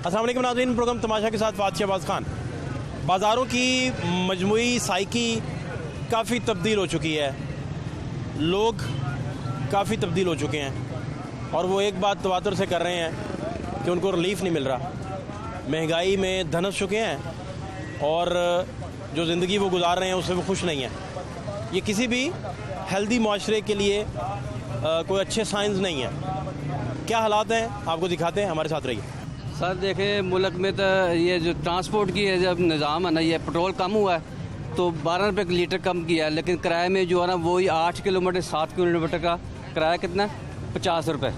अस्सलाम वालेकुम नाज़रीन, प्रोग्राम तमाशा के साथ फातिह अब्बास खान। बाज़ारों की मजमूई साइकी काफ़ी तब्दील हो चुकी है, लोग काफ़ी तब्दील हो चुके हैं और वो एक बात तवातुर से कर रहे हैं कि उनको रिलीफ नहीं मिल रहा। महंगाई में धंस चुके हैं और जो ज़िंदगी वो गुजार रहे हैं उससे वो खुश नहीं हैं। ये किसी भी हेल्दी माशरे के लिए कोई अच्छे साइंस नहीं है। क्या हालात हैं आपको दिखाते हैं, हमारे साथ रहिए। सर देखें, मुल्क में तो ये जो ट्रांसपोर्ट की है जब निज़ाम है ना, ये पेट्रोल कम हुआ है तो 12 रुपये लीटर कम किया है, लेकिन किराए में जो है ना वही 8 किलोमीटर 7 किलोमीटर का किराया कितना है 50 रुपये।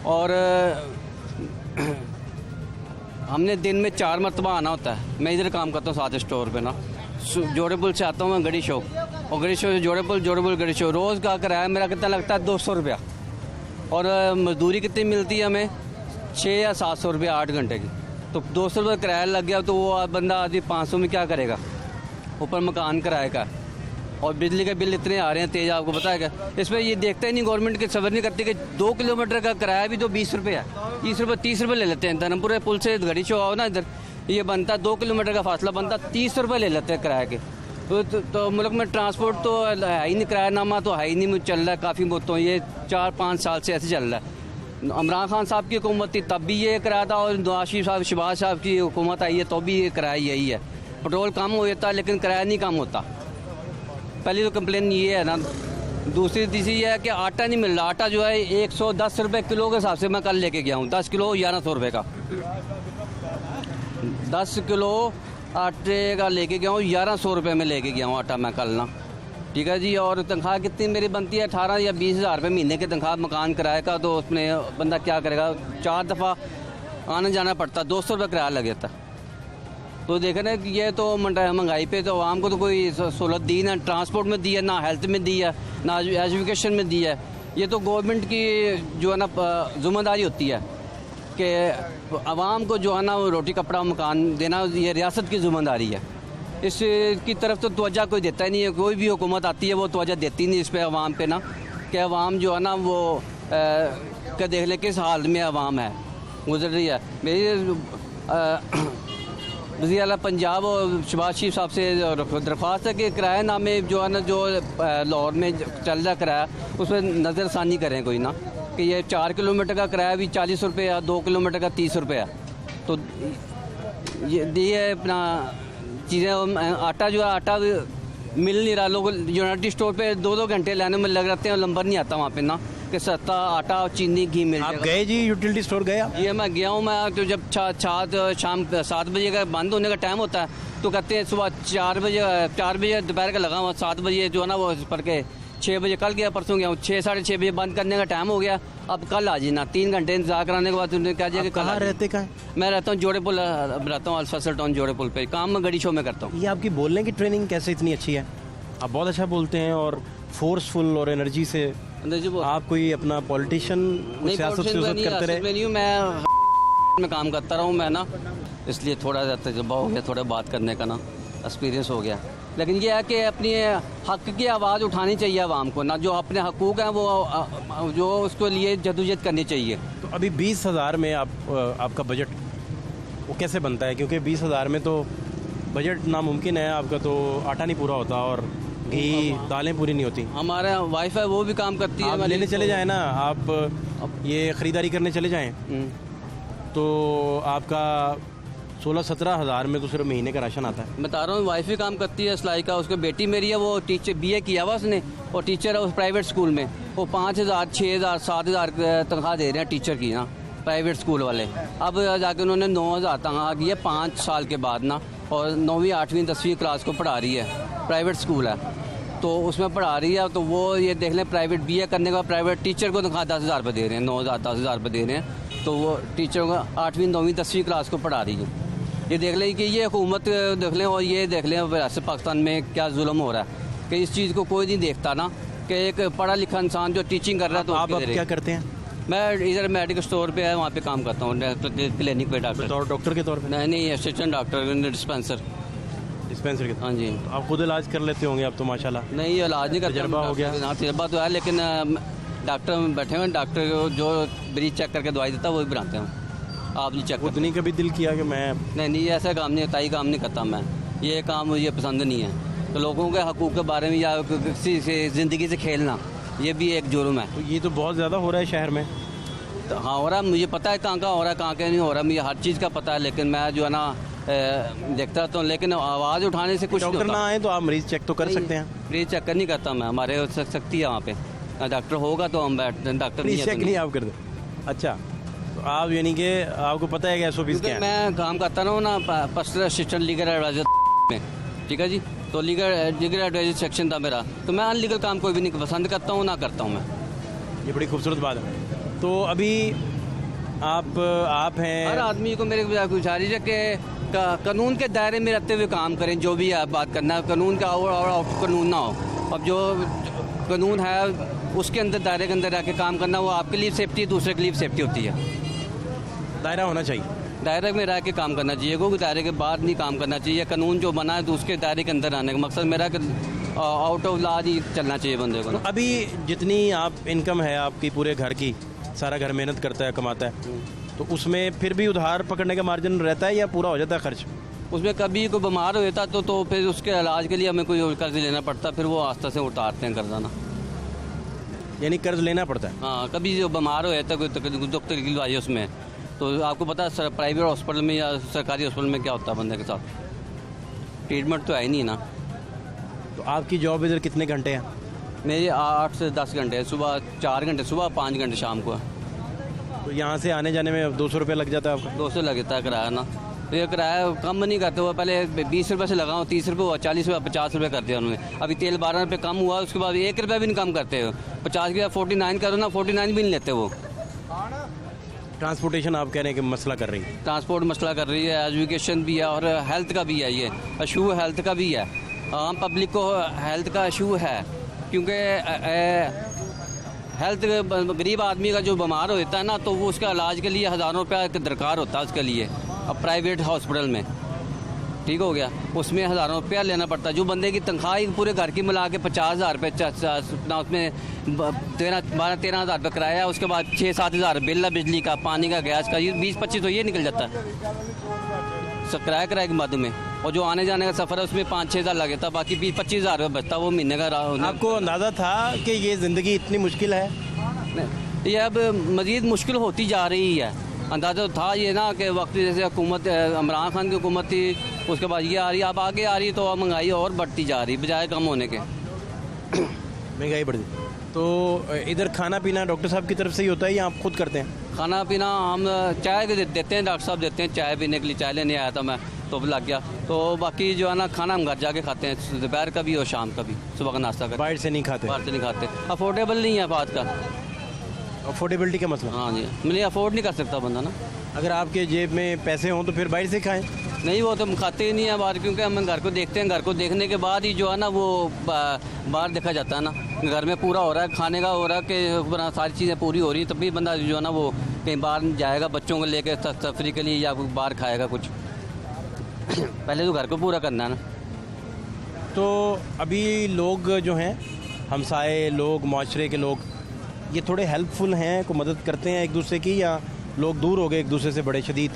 और हमने दिन में 4 मरतबा आना होता है। मैं इधर काम करता हूँ साथ स्टोर पे ना, जोड़े पुल से आता हूँ मैं गड़ी शो, और गड़ी शो से जोड़े पुल गड़ी शो। रोज़ का किराया मेरा कितना लगता है 200 रुपया, और मजदूरी कितनी मिलती है हमें 6 या 700 रुपये 8 घंटे की। तो 200 रुपये किराया लग गया तो वो बंदा आदमी 500 में क्या करेगा, ऊपर मकान किराए का, और बिजली के बिल इतने आ रहे हैं तेज़, आपको पता है क्या। इसमें ये देखते ही नहीं गवर्नमेंट की सबर नहीं करती कि 2 किलोमीटर का किराया भी तो 20 रुपये है, 30 रुपये ले लेते हैं। धर्मपुर पुल से घड़ी चो आओ ना, इधर ये बनता है 2 किलोमीटर का फासला बनता 30 रुपये ले लेते हैं किराए के। तो मुल्क में ट्रांसपोर्ट तो है ही नहीं, किरायानामा तो है ही नहीं, चल रहा है काफ़ी मुद्दों, ये 4-5 साल से ऐसे चल रहा है। इमरान खान साहब की हुकूमत थी तब भी ये किराया था, और नवाज शरीफ साहब शहबाज साहब की हुकूमत आई है तो भी ये किराया यही है। पेट्रोल कम हो जाता है लेकिन किराया नहीं कम होता। पहली तो कंप्लेन ये है ना। दूसरी तीसरी ये है कि आटा नहीं मिल रहा। आटा जो है 110 रुपये किलो के हिसाब से मैं कल लेके गया हूँ, 10 किलो 1100 रुपये का, 10 किलो आटे का लेके गया हूँ, 1100 रुपये में लेके गया हूँ आटा मैं कल ना, ठीक है जी। और तनख्वाह कितनी मेरी बनती है 18 या 20 हज़ार रुपये महीने की तनख्वाह मकान किराए का, तो उसमें बंदा क्या करेगा, 4 दफ़ा आना जाना पड़ता, 200 रुपये किराया लग जाता। तो देखें ना कि ये तो महंगाई पे तो आवाम को तो कोई सहूलत दी ना, ट्रांसपोर्ट में दी है ना, हेल्थ में दी है ना, एजुकेशन में दी है। ये तो गवर्नमेंट की जो है ना जिम्मेदारी होती है कि आवाम को जो है ना रोटी कपड़ा मकान देना, ये रियासत की जिम्मेदारी है। इसकी तरफ तो तवज्जो कोई देता ही नहीं है। कोई भी हुकूमत आती है वो तवज्जो देती नहीं इस पे आवाम पे ना, कि आवाम जो है ना वो क्या देख ले किस हाल में आवाम है गुजर रही है। मेरी वज़ीर आला पंजाब और शहबाज शरीफ साहब से दरख्वास्त है कि किराया नामे जो है ना, जो लाहौर में चल रहा किराया उस पर नज़रसानी करें कोई ना, कि ये 4 किलोमीटर का किराया भी 40 रुपये है, 2 किलोमीटर का 30 रुपये है। तो ये अपना चीज़ें, आटा जो है आटा मिल नहीं रहा। लोग यूनाइटेड स्टोर पे 2-2 घंटे लाने में लग रहते हैं, नंबर नहीं आता वहाँ पे ना कि सस्ता आटा और चीनी घी मिल जाएगा। आप गए जी यूटिलिटी स्टोर गए आप? ये मैं गया हूँ। मैं तो जब शाम 7 बजे का बंद होने का टाइम होता है तो कहते हैं सुबह 4 बजे दोपहर का लगा हुआ, 7 बजे जो है ना वो पर के 6 बजे कल गया, परसों गया हूँ, 6-6:30 बजे बंद करने का टाइम हो गया। अब कल आ जाना, 3 घंटे इंतजार कराने के बाद उन्होंने कहा कि कहाँ रहते कहाँ? मैं रहता हूँ जोड़े पुल, रहता हूँ अल्फसल टाउन जोड़े पुल पे, काम मैं गड़ी शो में करता हूँ। ये आपकी बोलने की ट्रेनिंग कैसे इतनी अच्छी है? आप बहुत अच्छा बोलते हैं और फोर्सफुल और एनर्जी से। आप कोई अपना पॉलिटिशियन सियासत से करते रहे? मैं काम करता रहा हूँ मैं ना, इसलिए थोड़ा तजुर्बा हो गया, थोड़ा बात करने का ना एक्सपीरियंस हो गया। लेकिन ये है कि अपनी हक की आवाज़ उठानी चाहिए आवाम को ना, जो अपने हकूक़ हैं वो जो उसके लिए जदोजहद करनी चाहिए। तो अभी 20,000 में आपका बजट वो कैसे बनता है? क्योंकि 20,000 में तो बजट नामुमकिन है आपका, तो आटा नहीं पूरा होता और घी दालें पूरी नहीं होती। हमारा वाइफ है वो भी काम करती है। आप लेने चले जाएँ ना, आप ये ख़रीदारी करने चले जाएँ तो आपका 16-17 हज़ार में तो सिर्फ महीने का राशन आता है। बता रहा हूँ, वाइफ भी काम करती है सिलाई का, उसकी बेटी मेरी है वो टीचर BA किया हुआ उसने, और टीचर है उस प्राइवेट स्कूल में। वो 5,000 6,000 7,000 तनख्वाह दे रहे हैं टीचर की ना, प्राइवेट स्कूल वाले। अब जाके उन्होंने 9,000 तनख्वाह की है 5 साल के बाद ना, और 9वीं 8वीं 10वीं क्लास को पढ़ा रही है, प्राइवेट स्कूल है तो उसमें पढ़ा रही है। तो वो ये देख लें, प्राइवेट BA करने का प्राइवेट टीचर को तनख्वाह 10,000 रुपये दे रहे हैं, 9,000 10,000 रुपये दे रहे हैं। तो वो टीचर को 8वीं 9वीं 10वीं क्लास को पढ़ा रही है। ये देख लें कि ये हुकूमत देख लें, और ये देख लें वैसे पाकिस्तान में क्या जुल्म हो रहा है कि इस चीज़ को कोई नहीं देखता ना, कि एक पढ़ा लिखा इंसान जो टीचिंग कर रहा है। तो आप क्या करते हैं? मैं इधर मेडिकल स्टोर पे है, वहाँ पे काम करता हूँ, क्लिनिक पे डॉक्टर के तौर पे? नहीं, असिस्टेंट डॉक्टर, डिस्पेंसर के। हाँ जी। तो आप खुद इलाज कर लेते होंगे आप तो माशाल्लाह? नहीं, इलाज नहीं करता, तजर्बा हो गया। हाँ तजर्बा तो है, लेकिन डॉक्टर बैठे हुए, डॉक्टर जो ब्रीज चेक करके दवाई देता है वही बनाते हैं। आप नहीं चेक खुद नहीं कभी दिल किया कि मैं नहीं ऐसा काम नहीं, ताई काम नहीं करता मैं, ये काम मुझे पसंद नहीं है। तो लोगों के हकूक़ के बारे में या किसी से ज़िंदगी से खेलना, ये भी एक जुर्म है। तो ये तो बहुत ज़्यादा हो रहा है शहर में। तो हाँ हो रहा है, मुझे पता है कहाँ हो रहा है, कहाँ नहीं हो रहा, मुझे हर चीज़ का पता है, लेकिन मैं जो है ना देखता तो, लेकिन आवाज़ उठाने से कुछ नहीं डॉक्टर होता। ना आए तो आप मरीज़ चेक तो कर सकते हैं। प्री चेक नहीं करता मैं, हमारे सख्ती है वहाँ पे, डॉक्टर होगा तो हम बैठ, डॉक्टर नहीं प्लीज है चेक तो नहीं आप कर दे। अच्छा, तो आप यानी कि आपको पता है कि SOPs क्या है। मैं काम करता ना पर्सनल असिस्टेंट लीगल एडवाइजर में, ठीक है जी। तो लीगल एडवाइजर सेक्शन था मेरा, तो मैं अनलीगल काम कोई भी नहीं पसंद करता हूँ, ना करता हूँ मैं। ये बड़ी खूबसूरत बात है। तो अभी आप हैं, हर आदमी को मेरे गुजारिश है कि कानून के दायरे में रहते हुए काम करें, जो भी आप बात करना है, कानून का आउट कानून ना हो। अब जो कानून है उसके अंदर, दायरे के अंदर रह के काम करना, वो आपके लिए सेफ्टी है, दूसरे के लिए सेफ्टी होती है। दायरा होना चाहिए, दायरे में रह के काम करना चाहिए, कोई दायरे के बाद नहीं काम करना चाहिए। कानून जो बना है तो उसके दायरे के अंदर आने का मकसद मेरा कि आउट ऑफ लॉ ही चलना चाहिए बंदे को। अभी जितनी आप इनकम है आपकी पूरे घर की, सारा घर मेहनत करता है, कमाता है, तो उसमें फिर भी उधार पकड़ने का मार्जिन रहता है या पूरा हो जाता है खर्च? उसमें कभी कोई बीमार हो जाता तो फिर उसके इलाज के लिए हमें कोई कर्ज लेना पड़ता, फिर वो आस्था से उतारते हैं कर्जा ना। यानी कर्ज लेना पड़ता है। हाँ, कभी जो बीमार हो जाता है, कोई दुख तकलीफ आई है उसमें, तो आपको पता है प्राइवेट हॉस्पिटल में या सरकारी हॉस्पिटल में क्या होता है बंदे के साथ, ट्रीटमेंट तो है ही नहीं ना। तो आपकी जॉब इधर कितने घंटे हैं? मेरी 8 से 10 घंटे, सुबह 4 घंटे, सुबह 5 घंटे शाम को है। तो यहाँ से आने जाने में 200 रुपये लग जाता है आपका? 200 लगता है किराया ना। तो ये किराया कम नहीं करते हुआ, पहले 20 रुपये से लगाओ, 30 रुपये हुआ, 40 रुपये, 50 रुपये कर दिया उन्होंने। अभी तेल 12 रुपये कम हुआ, उसके बाद 1 रुपये भी नहीं कम करते हो। 50 की 49 करो ना, 49 भी नहीं लेते वो। ट्रांसपोर्टेशन आप कह रहे हैं कि मसला कर रही है? ट्रांसपोर्ट मसला कर रही है, एजुकेशन भी है और हेल्थ का भी है, ये इशू हेल्थ का भी है। आम पब्लिक को हेल्थ का इशू है, क्योंकि हेल्थ गरीब आदमी का जो बीमार हो जाता है ना, तो वो उसका इलाज के लिए हज़ारों रुपया दरकार होता है उसके लिए। अब प्राइवेट हॉस्पिटल में ठीक हो गया, उसमें हज़ारों रुपया लेना पड़ता है। जो बंदे की तनख्वाह पूरे घर की मिला के 50,000 रुपये, उसमें 12-13 हज़ार रुपये किराया, उसके बाद 6-7 हज़ार बिल है, बिजली का, पानी का, गैस का, ये 20-25 तो ये निकल जाता है सब किराए के बाद में। और जो आने जाने का सफ़र है उसमें 5-6 हज़ार लगे था, बाकी 20-25 हज़ार रुपये बचता वो महीने का। आपको अंदाज़ा था कि ये ज़िंदगी इतनी मुश्किल है? ये अब मज़ीद मुश्किल होती जा रही है। अंदाज़ा तो था ये ना कि वक्त जैसे हुकूमत इमरान खान की हुकूमत थी, उसके बाद ये आ रही, अब आगे आ रही, तो अब महंगाई और बढ़ती जा रही बजाय कम होने के। महंगाई बढ़ गई। तो इधर खाना पीना डॉक्टर साहब की तरफ से ही होता है या आप खुद करते हैं? खाना पीना हम चाय देते हैं, डॉक्टर साहब देते हैं चाय पीने के लिए। चाय लेने आया था मैं तो लग गया। तो बाकी जो है ना खाना हम घर जाके खाते हैं, दोपहर का भी और शाम का भी, सुबह का नाश्ता कर। बाहर से नहीं खाते? बाहर से नहीं खाते, अफोर्डेबल नहीं है बात का। अफोर्डेबिलिटी का मसला? हाँ जी, मैंने अफोर्ड नहीं कर सकता बंदा ना। अगर आपके जेब में पैसे हों तो फिर बाहर से खाएं। नहीं, वो तो हम खाते ही नहीं है बाहर, क्योंकि हम घर को देखते हैं, घर को देखने के बाद ही जो है ना वो बाहर देखा जाता है ना। घर में पूरा हो रहा है, खाने का हो रहा है कि सारी चीज़ें पूरी हो रही है, तभी बंदा जो है ना वो कहीं बाहर जाएगा बच्चों को लेकर तफरी के लिए, या बाहर खाएगा कुछ। पहले तो घर को पूरा करना है ना। तो अभी लोग जो हैं, हमसाए लोग, माशरे के लोग, ये थोड़े हेल्पफुल हैं, को मदद करते हैं एक दूसरे की, या लोग दूर हो गए एक दूसरे से बड़े शदीद?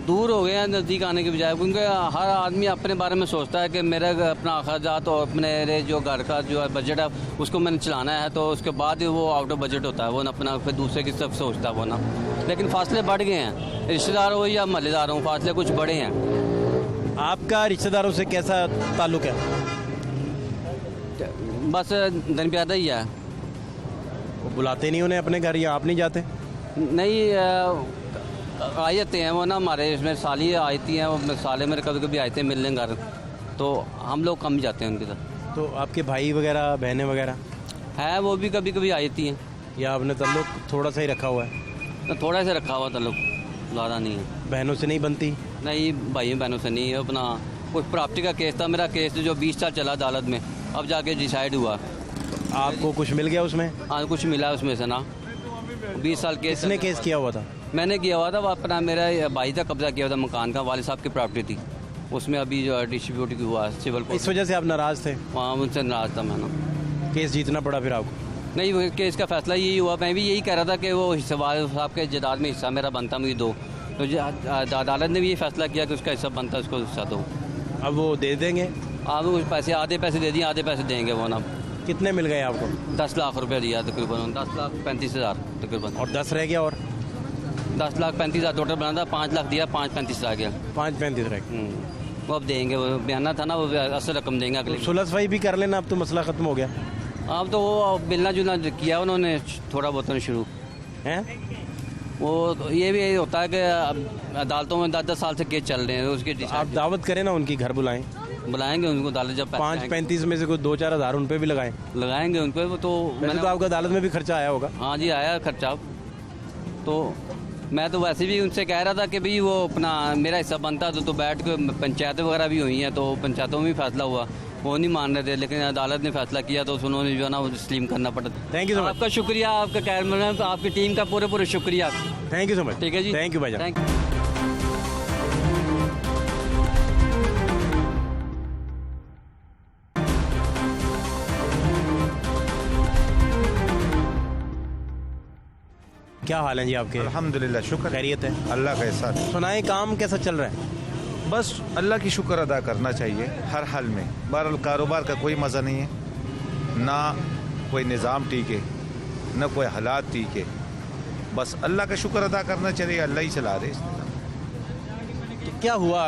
दूर हो गए हैं नज़दीक आने के बजाय, क्योंकि हर आदमी अपने बारे में सोचता है कि मेरा अपना अखराजात और मेरे जो घर का जो बजट है उसको मैंने चलाना है, तो उसके बाद ही वो आउट ऑफ बजट होता है, वो अपना फिर दूसरे की सब सोचता है वो ना। लेकिन फासले बढ़ गए हैं, रिश्तेदार हो या महल्लेदार हो, फासले कुछ बड़े हैं। आपका रिश्तेदारों से कैसा ताल्लुक़ है? बस दरमियाना ही है। वो बुलाते नहीं उन्हें अपने घर, या आप नहीं जाते? नहीं, आ जाते हैं वो ना, हमारे इसमें साली आती हैं, वो साले मेरे कभी कभी आते हैं मिलने घर, तो हम लोग कम जाते हैं उनके साथ। तो आपके भाई वगैरह, बहनें वगैरह है, वो भी कभी कभी आती हैं। या आपने ताल्लुक़ थोड़ा सा ही रखा हुआ है? तो थोड़ा सा रखा हुआ ताल्लुक़, ज़्यादा नहीं है। बहनों से नहीं बनती? नहीं, भाई बहनों से नहीं है। अपना कुछ प्रॉपर्टी का केस था मेरा, केस जो 20 साल चला अदालत में, अब जाके डिसाइड हुआ। आपको कुछ मिल गया उसमें? हाँ, कुछ मिला उसमें से ना। 20 साल केस। किसने केस किया हुआ था? मैंने किया हुआ था, वो अपना मेरा भाई था, कब्जा किया हुआ था मकान का, वालिद साहब की प्रॉपर्टी थी, उसमें अभी जो डिस्ट्रीब्यूट हुआ सिविल कोर्ट। इस वजह से आप नाराज़ थे? वहाँ उनसे नाराज़ था मैं ना। केस जीतना पड़ा फिर आपको? नहीं, वो केस का फैसला यही हुआ। मैं भी यही कह रहा था कि वो हिस्सा वालिद साहब के जायदाद में हिस्सा मेरा बनता, मुझे दो, तो अदालत ने भी ये फैसला किया कि उसका हिस्सा बनता है, उसको हिस्सा दो। अब वो दे देंगे? आप कुछ पैसे, आधे पैसे दे दिए, आधे पैसे देंगे वो ना। कितने मिल गए आपको? 10 लाख रुपये दिया तकरीबन, 10,35,000 तकरीबन। और 10 रह गया? और 10,35,000 टोटल बना था, 5 लाख दिया, 5,35 आ गया। 5.35 रह गया। वो अब देंगे, वो बयाना था ना, वो असल रकम देंगे अगले। सुलह सफाई भी कर लेना, अब तो मसला ख़त्म हो गया। अब तो वो मिलना जुलना किया उन्होंने थोड़ा बहुत शुरू हैं। वो ये भी यही होता है कि अब अदालतों में 10-10 साल से केस चल रहे हैं, उसके आप दावत करें ना, उनकी घर बुलाएं, बुलाएंगे उनको अदालत। जब 5.35 में से कोई 2-4 हज़ार उन पर भी लगाएंगे उन पर। वो तो मैंने तो आपका अदालत में भी खर्चा आया होगा। हाँ जी, आया खर्चा। तो मैं तो वैसे भी उनसे कह रहा था कि भाई वो अपना मेरा हिस्सा बनता तो बैठ के पंचायतें वगैरह भी हुई हैं, तो पंचायतों में भी फैसला हुआ, वो नहीं मान रहे थे, लेकिन अदालत ने फैसला किया तो उन्होंने जो है ना वो तस्लीम करना पड़ा। Thank you so much. आपका शुक्रिया, आपका कैमरामैन, आपकी टीम का पूरे शुक्रिया। Thank you so much. ठीक है जी, थैंक यू भाई। Thank you. क्या हाल है जी आपके? अल्हम्दुलिल्लाह, शुक्र खैरियत है? अल्लाह का एहसान। सुनाए, काम कैसा चल रहा है? बस अल्लाह की शुक्र अदा करना चाहिए हर हाल में। बहरहाल कारोबार का कोई मज़ा नहीं है, ना कोई निज़ाम ठीक है, ना कोई हालात ठीक है। बस अल्लाह का शुक्र अदा करना चाहिए, अल्लाह ही चला रहे। तो क्या हुआ,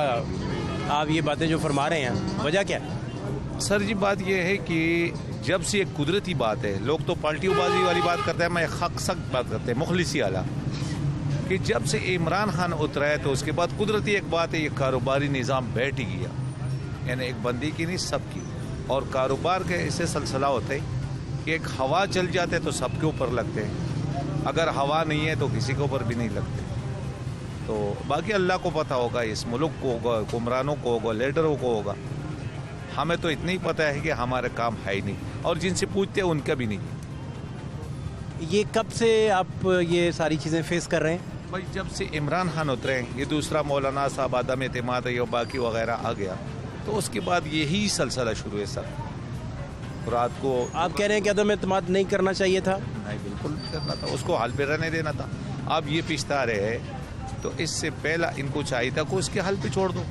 आप ये बातें जो फरमा रहे हैं, वजह क्या है? सर जी, बात यह है कि जब से एक कुदरती बात है, लोग तो पार्टीबाजी वाली बात करते हैं, मैं हक सख्त बात करते हैं, मुखलिसी वाला, कि जब से इमरान खान उतरा है तो उसके बाद कुदरती एक बात है, ये कारोबारी निज़ाम बैठ ही गया। यानी एक बंदी की नहीं, सबकी। और कारोबार के ऐसे सिलसिला होते हैं कि एक हवा चल जाते तो सबके ऊपर लगते हैं, अगर हवा नहीं है तो किसी के ऊपर भी नहीं लगते। तो बाकी अल्लाह को पता होगा, इस मुल्क को होगा, हुक्मरानों को होगा, लीडरों को होगा। हमें तो इतना ही पता है कि हमारा काम है ही नहीं, और जिनसे पूछते हैं उनका भी नहीं। ये कब से आप ये सारी चीज़ें फेस कर रहे हैं? भाई जब से इमरान खान उतरे, ये दूसरा मौलाना साहब आदम एतमाद ये बाकी वगैरह आ गया, तो उसके बाद यही सिलसिला शुरू है सर। रात को आप कह रहे हैं कि अदम एतमाद नहीं करना चाहिए था? नहीं, बिल्कुल नहीं करना था, उसको हाल पे रहने देना था। अब ये पिछता रहे हैं, तो इससे पहला इनको चाहिए था कि उसके हाल पे छोड़ दो,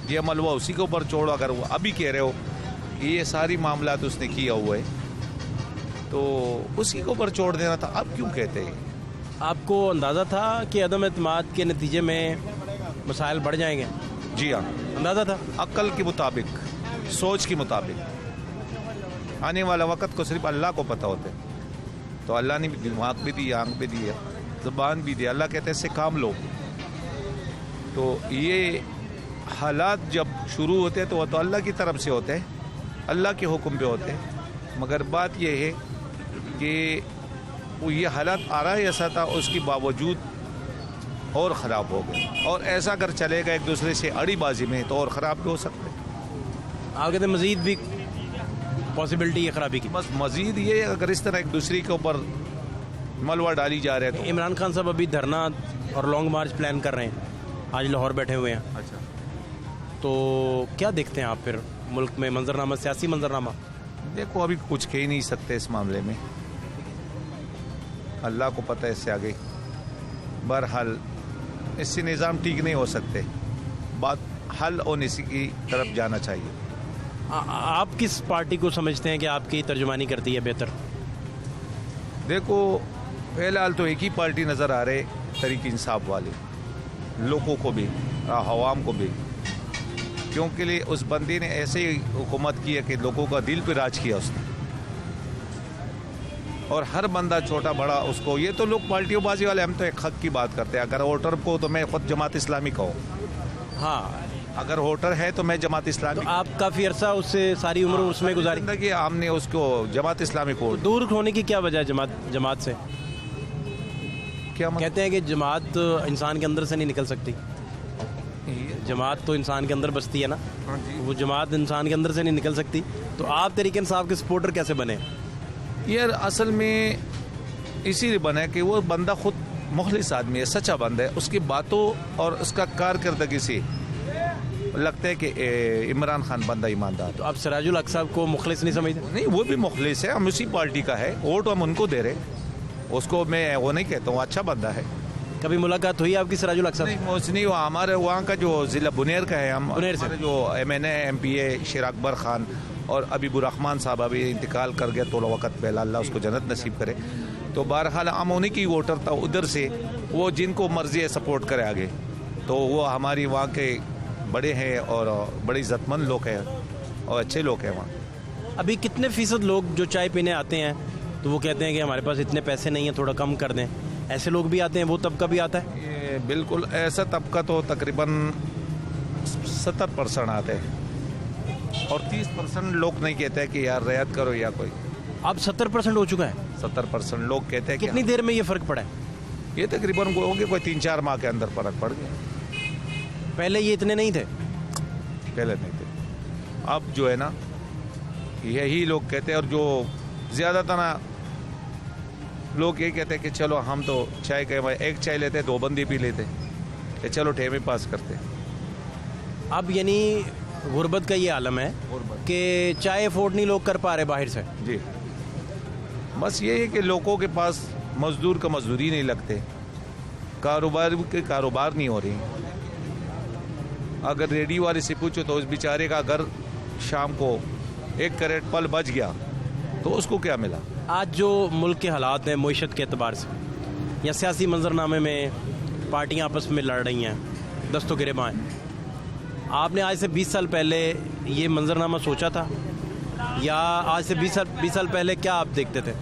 ये मलबा उसी के ऊपर छोड़ो। अगर वो अभी कह रहे हो कि ये सारी मामला तो उसने किया हुआ है, तो उसी के ऊपर छोड़ देना था। अब क्यों कहते हैं? आपको अंदाज़ा था कि अदम एतमाद के नतीजे में मसाइल बढ़ जाएंगे? जी हाँ, अंदाज़ा था। अक्ल के मुताबिक, सोच के मुताबिक, आने वाला वक़्त को सिर्फ अल्लाह को पता होता है। तो अल्लाह ने भी दिमाग भी दी, आँख भी दी है, ज़ुबान भी दी। अल्लाह कहते हैं इससे काम लो। तो ये हालात जब शुरू होते हैं तो वह तो अल्लाह की तरफ से होते हैं, अल्लाह के हुक्म पे होते हैं। मगर बात यह है कि वो ये हालात आ रहा है ऐसा था, उसके बावजूद और ख़राब हो गए। और ऐसा अगर चलेगा एक दूसरे से अड़ीबाजी में तो और ख़राब भी हो सकते हैं। आप कहते हैं मज़ीद भी पॉसिबिलिटी है ख़राबी की? बस मज़ीद ये, अगर इस तरह एक दूसरे के ऊपर मलबा डाली जा रहे हैं तो। इमरान खान साहब अभी धरना और लॉन्ग मार्च प्लान कर रहे हैं, आज लाहौर बैठे हुए हैं। अच्छा, तो क्या देखते हैं आप फिर मुल्क में मंजरनामा, सियासी मंजरनामा? देखो अभी कुछ कह ही नहीं सकते इस मामले में, अल्लाह को पता है इससे आगे। बहरहाल इससे निज़ाम ठीक नहीं हो सकते, बात हल और इसी की तरफ जाना चाहिए। आप किस पार्टी को समझते हैं कि आपकी तर्जुमानी करती है बेहतर? देखो फ़िलहाल तो एक ही पार्टी नज़र आ रहे, तहरीक इंसाफ वाले, लोगों को भी, अवाम को भी, क्योंकि लिए उस बंदे ने ऐसे ही हुकूमत की है कि लोगों का दिल पे राज किया उसने। और हर बंदा छोटा बड़ा उसको, ये तो लोग पार्टियों बाजी वाले, हम तो एक हक की बात करते हैं। अगर वोटर को तो मैं खुद जमात इस्लामी का हूँ। हाँ, अगर वोटर है तो मैं जमात इस्लामी। तो आप काफ़ी अरसा उससे सारी उम्र उसमें गुजारी, कि हमने उसको जमात इस्लामी को दूर होने की क्या वजह है जमात से? क्या कहते हैं कि जमात इंसान के अंदर से नहीं निकल सकती। जमात तो इंसान के अंदर बसती है ना, वो जमात इंसान के अंदर से नहीं निकल सकती। तो आप तहरीक इंसाफ के सपोर्टर कैसे बने? यार असल में इसीलिए बना है कि वो बंदा खुद मुखलिस आदमी है, सच्चा बंदा है। उसकी बातों और उसका कारकर्दगी से लगता है कि इमरान खान बंदा ईमानदार। तो आप सिराजुल हक साहब को मुखलिस नहीं समझते? नहीं, वो भी मुखलिस है, हम उसी पार्टी का है, वोट हम उनको दे रहे, उसको मैं वो नहीं कहता हूँ, अच्छा बंदा है। कभी मुलाकात हुई आपकी सिराजुल हक नहीं साहब? मोहसिनी हमारे वहाँ का जो ज़िला बुनेर का है, हम बुनेर से। हमारे जो MNA MPA शेर अकबर खान और अबीबुर्रहमान साहब अभी इंतकाल कर गया, थोड़ा वक्त पहला, अल्लाह उसको जन्नत नसीब करे। तो बहरहाल हम उन्हीं की वोटर था उधर से, वो जिनको मर्जी है सपोर्ट करे आगे। तो वो हमारी वहाँ के बड़े हैं और बड़े इज्जतमंद लोग हैं और अच्छे लोग हैं वहाँ। अभी कितने फीसद लोग जो चाय पीने आते हैं तो वो कहते हैं कि हमारे पास इतने पैसे नहीं हैं, थोड़ा कम कर दें? ऐसे लोग भी आते हैं, वो तबका भी आता है? ये बिल्कुल ऐसा तबका तो तकरीबन 70% आते हैं और 30% लोग नहीं कहते हैं कि यार रियायत करो या कोई। अब 70% हो चुका है। 70% लोग कहते हैं कि कितनी देर में ये फ़र्क पड़ा है? ये तकरीबन हो गया कोई 3-4 माह के अंदर फर्क पड़ गया। पहले ये इतने नहीं थे? पहले नहीं थे, अब जो है ना यही लोग कहते हैं। और जो ज़्यादातर ना लोग ये कहते हैं कि चलो हम तो चाय के एक चाय लेते 2 बंदी पी लेते, कि चलो टेम ही पास करते। अब यानी गुर्बत का ये आलम है कि चाय अफोर्ड नहीं लोग कर पा रहे बाहर से। जी, बस ये है कि लोगों के पास मजदूर का मजदूरी नहीं लगते, कारोबार के कारोबार नहीं हो रही। अगर रेडियो वाले से पूछो तो उस बेचारे का अगर शाम को 1 कैरेट पल बच गया तो उसको क्या मिला। आज जो मुल्क के हालात हैं मईशत के एतबार से या सियासी मंजरनामे में पार्टियां आपस में लड़ रही हैं, दस्तों गिरेबां हैं, आपने आज से 20 साल पहले ये मंजरनामा सोचा था या आज से 20 साल पहले क्या आप देखते थे?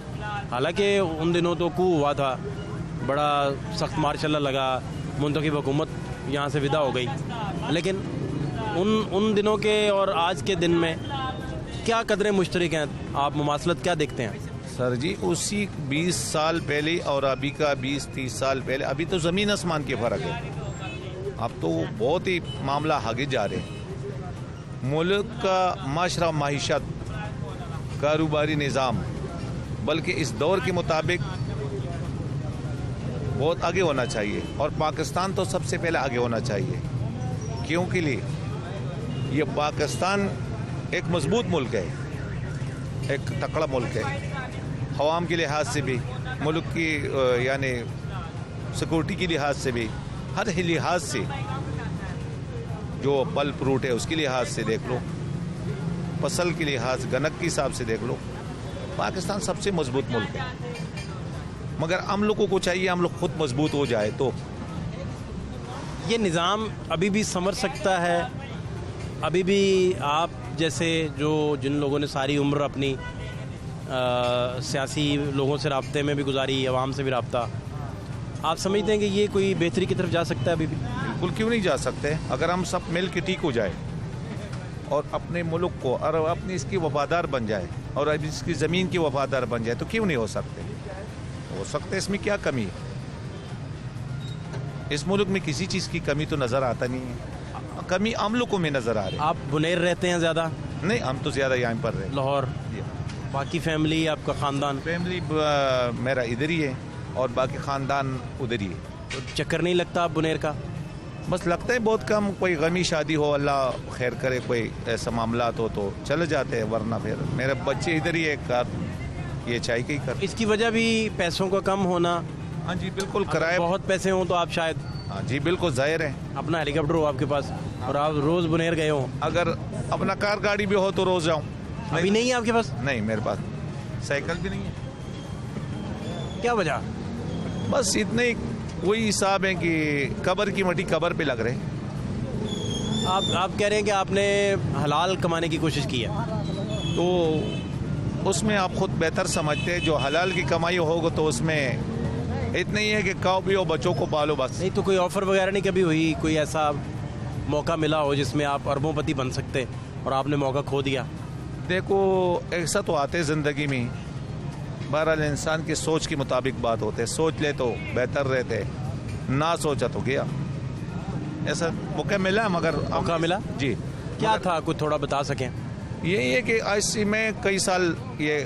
हालांकि उन दिनों तो कू हुआ था, बड़ा सख्त मार्शल लगा, मुंतखब हुकूमत यहाँ से विदा हो गई, लेकिन उन दिनों के और आज के दिन में क्या कदरें मुश्तरक हैं? आप मुमासलत क्या देखते हैं? सर जी, उसी 20 साल पहले और अभी का 20-30 साल पहले, अभी तो ज़मीन आसमान के फ़र्क है। अब तो बहुत ही मामला आगे जा रहे हैं। मुल्क का माशरा, माहिशत, कारोबारी निज़ाम बल्कि इस दौर के मुताबिक बहुत आगे होना चाहिए और पाकिस्तान तो सबसे पहले आगे होना चाहिए। क्योंकि लिए ये पाकिस्तान एक मजबूत मुल्क है, एक तकड़ा मुल्क है, हवाम के लिहाज से भी, मुल्क की यानी सिक्योरिटी के लिहाज से भी, हर लिहाज से, जो फल फ्रूट है उसके लिहाज से देख लो, फसल के लिहाज, गन्नत के हिसाब से देख लो, पाकिस्तान सबसे मजबूत मुल्क है। मगर हम लोगों को चाहिए हम लोग खुद मजबूत हो जाए तो ये निज़ाम अभी भी संवर सकता है? अभी भी आप जैसे जिन लोगों ने सारी उम्र अपनी सियासी लोगों से राब्ते में भी गुजारी, अवाम से भी रब्ता, आप समझते हैं कि ये कोई बेहतरी की तरफ जा सकता है अभी भी? बिल्कुल, क्यों नहीं जा सकते। अगर हम सब मिल के ठीक हो जाए और अपने मुल्क को और अपनी इसकी वफादार बन जाए और अब इसकी ज़मीन की वफादार बन जाए तो क्यों नहीं हो सकते? हो सकते। इसमें क्या कमी है? इस मुल्क में किसी चीज़ की कमी तो नज़र आता नहीं है, कमी हम लोगों में नज़र आ रही है। आप बुनेर रहते हैं ज़्यादा? नहीं, हम तो ज़्यादा यहाँ पर रहे। लाहौर। बाकी फैमिली, आपका ख़ानदान? फैमिली मेरा इधर ही है और बाकी ख़ानदान उधर ही है। तो चक्कर नहीं लगता आप बुनेर का? बस लगता है बहुत कम, कोई गमी शादी हो, अल्लाह खैर करे, कोई ऐसा मामला हो तो चले जाते हैं, वरना फिर मेरे बच्चे इधर ही एक कार ये चाय की कर। इसकी वजह भी पैसों का कम होना? हाँ जी बिल्कुल, किराए बहुत पैसे हों तो आप शायद, हाँ जी बिल्कुल जाहिर है, अपना हेलीकॉप्टर हो आपके पास और आप रोज़ बुनेर गए हो। अगर अपना कार गाड़ी भी हो तो रोज़ जाऊँ। अभी नहीं है आपके पास? नहीं, मेरे पास साइकिल भी नहीं है। क्या वजह? बस इतने ही, वही हिसाब है कि कब्र की मट्टी कब्र पे लग रहे। आप कह रहे हैं कि आपने हलाल कमाने की कोशिश की है, तो उसमें आप खुद बेहतर समझते हैं। जो हलाल की कमाई होगा तो उसमें इतना ही है कि खाओ पियो, बच्चों को पालो, बस। नहीं तो कोई ऑफ़र वगैरह नहीं कभी हुई, कोई ऐसा मौका मिला हो जिसमें आप अरबोंपति बन सकते और आपने मौका खो दिया? देखो, ऐसा तो आते ज़िंदगी में, बहरहाल इंसान की सोच के मुताबिक बात होते, सोच ले तो बेहतर रहते, ना सोचा तो गया। ऐसा मौका मिला, मगर मौका मिला जी। क्या था, कुछ थोड़ा बता सकें? यही है कि आज से मैं कई साल, ये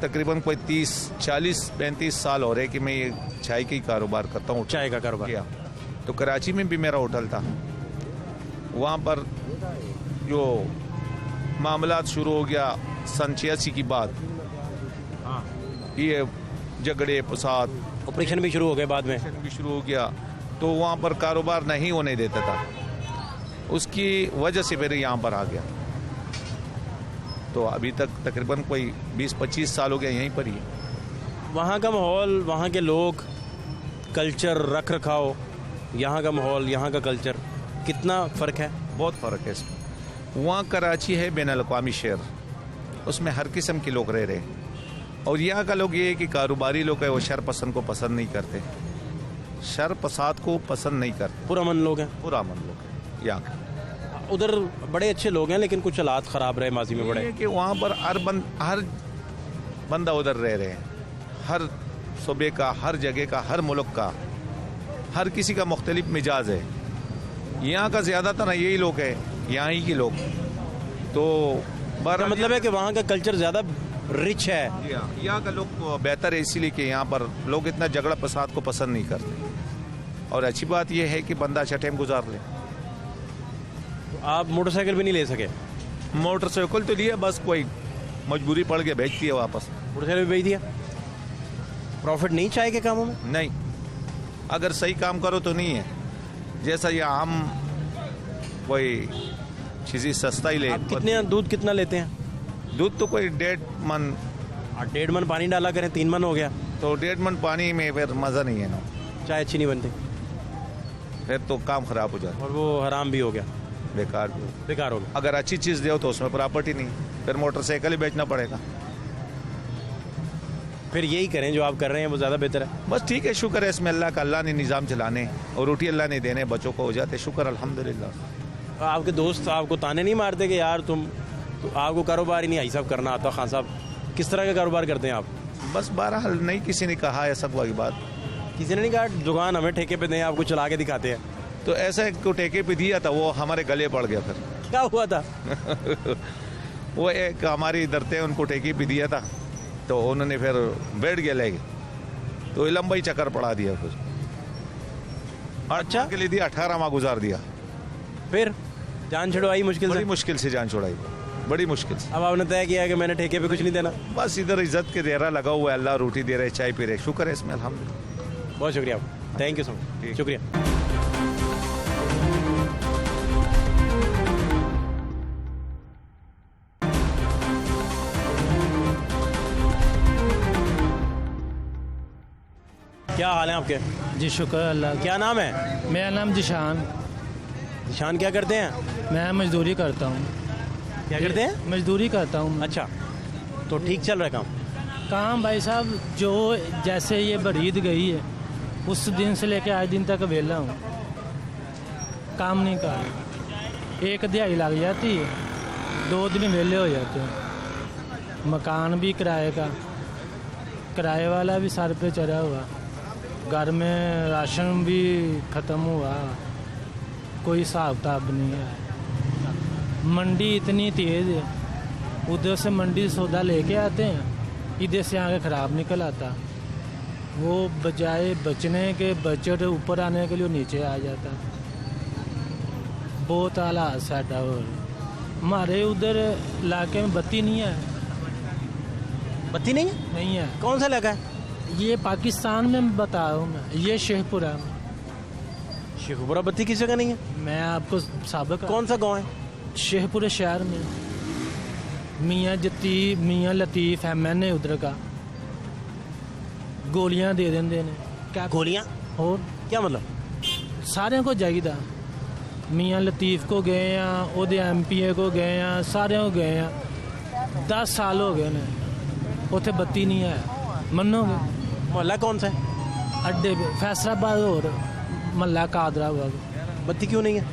तकरीबन कोई 30-40-35 साल हो रहे कि मैं ये चाय का कारोबार करता हूँ। चाय का कारोबार किया तो कराची में भी मेरा होटल था। वहाँ पर जो मामलात शुरू हो गया सन 86 की बात, ये झगड़े फसाद ऑपरेशन भी शुरू हो गए बाद में। भी शुरू हो गया तो वहाँ पर कारोबार नहीं होने देता था, उसकी वजह से फिर यहाँ पर आ गया। तो अभी तक तकरीबन कोई 20-25 साल हो गया यहीं पर ही है। वहाँ का माहौल, वहाँ के लोग, कल्चर, रख रखाव, यहाँ का माहौल, यहाँ का कल्चर, कितना फ़र्क है? बहुत फ़र्क है इसमें। वहाँ कराची है बैनुल-अक़वामी शहर, उसमें हर किस्म के लोग रह रहे हैं। और यहाँ का लोग ये है कि कारोबारी लोग है वो शर पसंद को पसंद नहीं करते, शर फसाद को पसंद नहीं करते, पुरअमन लोग हैं। पुरअमन लोग हैं यहाँ के। उधर बड़े अच्छे लोग हैं लेकिन कुछ हालात ख़राब रहे माजी में ये बड़े। है कि वहाँ पर हर बंदा उधर रह रहे हैं, हर सूबे का, हर जगह का, हर मुल्क का, हर किसी का मुख्तलिफ मिजाज है। यहाँ का ज़्यादातर यही लोग है, यहाँ ही के लोग। तो इसका मतलब है कि वहाँ का कल्चर ज़्यादा रिच है। यहाँ का लोग बेहतर है इसीलिए कि यहाँ पर लोग इतना झगड़ा फसाद को पसंद नहीं करते। और अच्छी बात यह है कि बंदा अच्छा टाइम गुजार ले। आप मोटरसाइकिल भी नहीं ले सके? मोटरसाइकिल तो लिया, बस कोई मजबूरी पड़ के भेज दिया वापस। मोटरसाइकिल भी भेज दिया? प्रॉफिट नहीं चाय के कामों में? नहीं, अगर सही काम करो तो नहीं है। जैसा ये आम कोई चीज़ सस्ता ही ले। कितने दूध कितना लेते हैं? दूध तो कोई 1.5 मन। 1.5 मन पानी डाला करें, 3 मन हो गया तो 1.5 मन पानी में फिर मज़ा नहीं है ना, चाय अच्छी नहीं बनती, फिर तो काम ख़राब हो जाता, और वो हराम भी हो गया, बेकार हो गया। अगर अच्छी चीज़ दो तो उसमें प्रॉपर्टी नहीं, फिर मोटरसाइकिल ही बेचना पड़ेगा। फिर यही करें जो आप कर रहे हैं, वो ज़्यादा बेहतर है। बस ठीक है, शुक्र है इसमें अल्लाह का, अल्लाह ने निज़ाम चलाने और रोटी अल्लाह ने देने, बच्चों को हो जाते, शुक्र अल्हम्दुलिल्लाह। आपके दोस्त आपको ताने नहीं मारते कि यार तुम तो आपको कारोबार ही नहीं आई साहब करना आता? खान साहब किस तरह का कारोबार करते हैं आप? बस बहरहाल नहीं किसी ने कहा है, सब वाली बात किसी ने नहीं कहा दुकान हमें ठेके पे दें, आपको चला के दिखाते हैं? तो ऐसा को ठेके पे दिया था, वो हमारे गले पड़ गया। फिर क्या हुआ था? वो एक हमारे इधर थे, उनको ठेके पे दिया था, तो उन्होंने फिर बैठ गया ले गए, तो लंबा ही चक्कर पड़ा दिया। फिर अच्छा के लिए दिया, 18 माह गुजार दिया। फिर जान छुड़वाई मुश्किल से? बड़ी मुश्किल से जान छुड़ाई, बड़ी मुश्किल से। अब आपने तय किया कि मैंने ठेके पे कुछ नहीं देना? बस इधर इज्जत के देरा लगा हुआ है, अल्लाह रोटी दे रहे, चाय पी रहे, शुक्र है इसमें अल्हम्दुलिल्लाह। बहुत शुक्रिया, थैंक यू सो मच, शुक्रिया। क्या हाल है आपके? जी शुक्र अल्लाह। क्या नाम है? मेरा नाम जिशान। निशान क्या करते हैं? मैं मजदूरी करता हूँ। क्या करते हैं? मजदूरी करता हूँ। अच्छा, तो ठीक चल रहा है काम? काम भाई साहब, जो जैसे ये बरीद गई है उस दिन से लेकर आज दिन तक वेला हूँ, काम नहीं कर रहा। एक दिहाड़ी लग जाती है, 2 दिन वेले हो जाते हैं। मकान भी किराए का, किराए वाला भी सर पे चढ़ा हुआ, घर में राशन भी ख़त्म हुआ, कोई हिसाब किताब नहीं है। मंडी इतनी तेज़ है, उधर से मंडी सौदा लेके आते हैं, इधर से आगे ख़राब निकल आता। वो बजाय बचने के बजट ऊपर आने के लिए नीचे आ जाता। बहुत आला साडा। और हमारे उधर इलाके में बत्ती नहीं है। बत्ती नहीं है? नहीं है। कौन सा इलाका है? ये पाकिस्तान में बता रहा हूँ मैं, ये शेखपुरा में। शेखपुरा बत्ती किसी जगह नहीं है? मैं आपको साबिक। कौन सा गांव है? शेखपुरा शहर में। मियाँ लतीफ़ MN उधर का, गोलियां दे देंगे ने। क्या गोलियां? और क्या मतलब? सारे को चाहिए। मियाँ लतीफ़ को गए हैं, ओदे MPA को गए हैं, सारे को गए हैं। 10 साल हो गए ने, उथे बत्ती नहीं है। मनोगे? मोहल्ला कौन सा है? अड्डे पे फैसलाबाद और मल्ला कादराबाद। बत्ती क्यों नहीं है?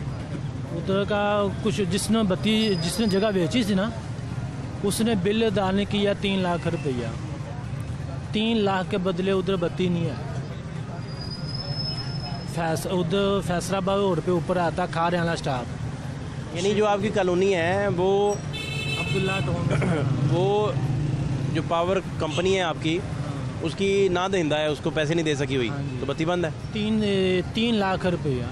उधर का कुछ जिसने जगह बेची थी ना, उसने बिल अदा किया 3 लाख रुपया। 3 लाख के बदले उधर बत्ती नहीं है। उधर फैसलाबाद रोड पे ऊपर आता खारे वाला स्टाफ। यानी जो आपकी कॉलोनी है वो अब्दुल्ला टोन वो जो पावर कंपनी है आपकी, उसकी ना देंदा है, उसको पैसे नहीं दे सकी हुई, तो बत्ती बंद है। 3 लाख रुपया।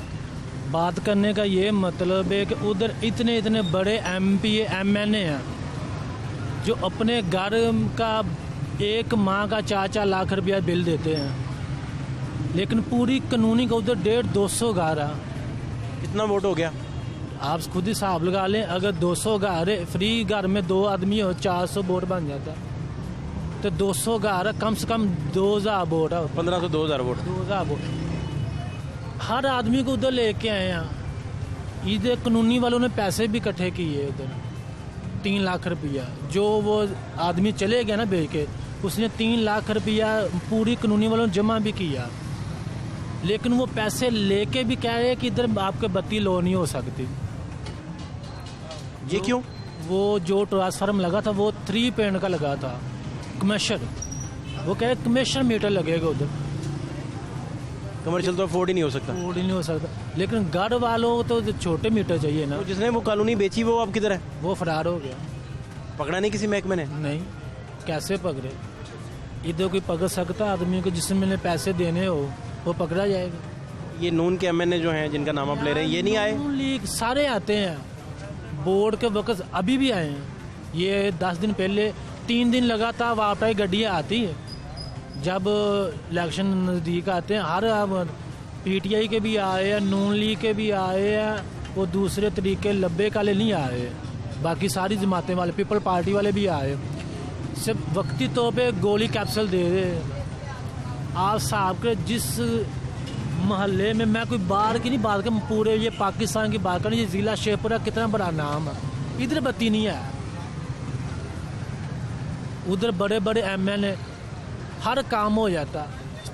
बात करने का ये मतलब है कि उधर इतने बड़े MPA MNA हैं जो अपने घर का 1 माह का 4-4 लाख रुपया बिल देते हैं। लेकिन पूरी कानूनी का उधर 150-200 घर है। कितना वोट हो गया? आप खुद ही हिसाब लगा लें, अगर 200 घर फ्री घर में 2 आदमी हो 400 वोट बन जाता, तो 200 घर कम से कम 2000 वोट है। 1500 2000 वोट। 2000 वोट हर आदमी को उधर लेके आए हैं। इधर कानूनी वालों ने पैसे भी इकट्ठे किए उधर 3 लाख रुपया। जो वो आदमी चले गया ना बेच के, उसने 3 लाख रुपया पूरी कानूनी वालों ने जमा भी किया, लेकिन वो पैसे लेके भी कह रहे हैं कि इधर आपके बत्ती लो नहीं हो सकती। ये क्यों? वो जो ट्रांसफार्म लगा था वो 3 पेन का लगा था कमर्शियल, वो कह रहे कमर्शियल मीटर लगेगा उधर। कमर्शियल तो अफोर्ड ही नहीं हो सकता। अफोर्ड ही नहीं हो सकता, लेकिन घर वालों को तो छोटे मीटर चाहिए ना। तो जिसने वो कॉलोनी बेची वो अब किधर है? वो फरार हो गया। पकड़ा नहीं किसी महकमे ने? नहीं, कैसे पकड़े? इधर कोई पकड़ सकता आदमी को जिसमें मैंने पैसे देने हो, वो पकड़ा जाएगा। ये नून के एमएनए जो हैं जिनका नाम आप ले रहे हैं, ये नहीं आए? लीग सारे आते हैं, बोर्ड के वक्त अभी भी आए हैं। ये 10 दिन पहले 3 दिन लगातार वापस गड्डियाँ आती है। जब इलेक्शन नज़दीक आते हैं, हर अब पीटीआई के भी आए हैं, नून लीग के भी आए हैं, वो दूसरे तरीके लब्बे काले नहीं आए, बाकी सारी जमातें वाले, पीपल पार्टी वाले भी आए। सिर्फ वक्ती तौर पे गोली कैप्सूल दे रहे। आप साहब के जिस मोहल्ले में, मैं कोई बाहर की नहीं बात कर, पूरे ये पाकिस्तान की बात करें, ये ज़िला शेखपुरा कितना बड़ा नाम है, इधर बत्ती नहीं है। उधर बड़े बड़े एमएलए हर काम हो जाता।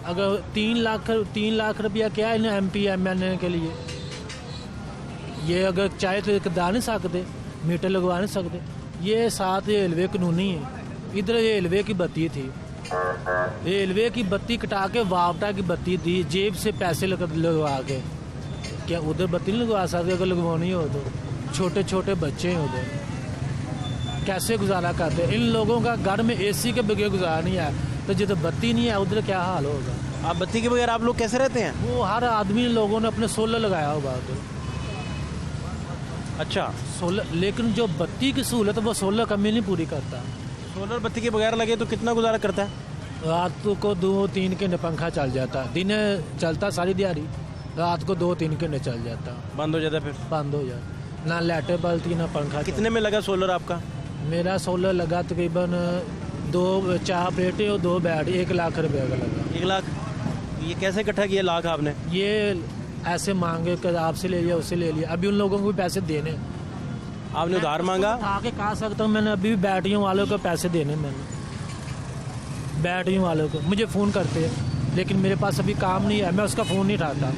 अगर 3 लाख रुपया क्या है एमपी एमएलए के लिए, ये अगर चाहे तो करा नहीं सकते, मीटर लगवा नहीं सकते। ये साथ रेलवे कानूनी है। इधर रेलवे की बत्ती थी, रेलवे की बत्ती कटा के वापटा की बत्ती दी, जेब से पैसे लगवा के। क्या उधर बत्ती नहीं लगवा सकते? अगर लगवानी हो तो छोटे छोटे बच्चे हैं उधर, कैसे गुजारा करते? इन लोगों का घर में एसी के बगैर गुजारा नहीं है, तो जिधर बत्ती नहीं है उधर क्या हाल होगा? आप बत्ती के बगैर आप लोग कैसे रहते हैं? वो हर आदमी लोगों ने अपने सोलर लगाया होगा उधर। अच्छा, सोलर, लेकिन जो बत्ती की सहूलत वो सोलर कमी नहीं पूरी करता। सोलर बत्ती के बगैर लगे तो कितना गुजारा करता है? रात को 2-3 घंटे पंखा चल जाता, दिन चलता सारी दिहाड़ी, रात को 2-3 घंटे चल जाता, बंद हो जाता है फिर? बंद हो जाता। ना लाइटें बलती ना पंखा। कितने में लगा सोलर आपका? मेरा सोलर लगा तकरीबन 4 प्लेटें और 2 बैट, 1 लाख रुपये का लगा। 1 लाख? ये कैसे इकट्ठा किया लाख आपने? ये ऐसे मांगे कर आपसे ले लिया, उससे ले लिया। अभी उन लोगों को भी पैसे देने। आपने उधार मांगा? आके कहा सकता हूँ, मैंने अभी भी बैटरियों वालों को पैसे देने। मैंने बैटरियों वालों को मुझे फ़ोन करते हैं, लेकिन मेरे पास अभी काम नहीं है, मैं उसका फ़ोन नहीं उठाता।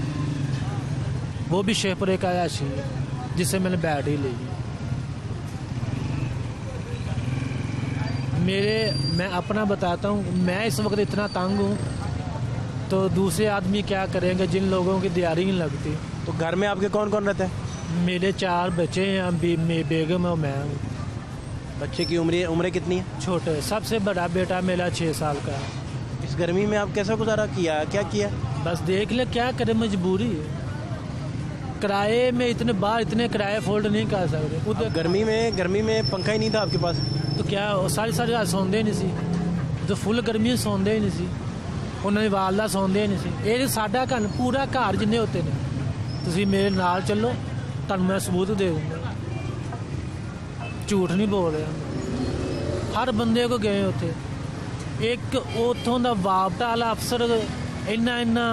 वो भी शेखपुरे का आयाशी है जिससे मैंने बैटरी ली। मैं अपना बताता हूँ, मैं इस वक्त इतना तंग हूँ, तो दूसरे आदमी क्या करेंगे जिन लोगों की दिहाड़ी नहीं लगती। तो घर में आपके कौन कौन रहता है? मेरे 4 बच्चे हैं, बेगम और मैं हूँ। बच्चे की उम्र कितनी है? छोटे, सबसे बड़ा बेटा मेरा 6 साल का है। इस गर्मी में आप कैसा गुजारा किया, क्या किया? बस देख ले, क्या करे, मजबूरी है। किराए में इतने बाहर इतने किराए अफोर्ड नहीं कर सकते। उधर गर्मी में पंखा ही नहीं था आपके पास? तो क्या सारी रात सौंदे नहीं सी, तो फुल गर्मी सौंदे ही नहीं सी, उन्होंने वालदा सौंदे ही नहीं सी। ये साडा घर पूरा घर जिन्ने होते ने, तुसी मेरे नाल चलो, तुहानू मैं सबूत दे दूंगा, झूठ नहीं बोल रहा। हर बंदे को गए उत्थे, एक उतों दा वापटा वाला अफसर इन्ना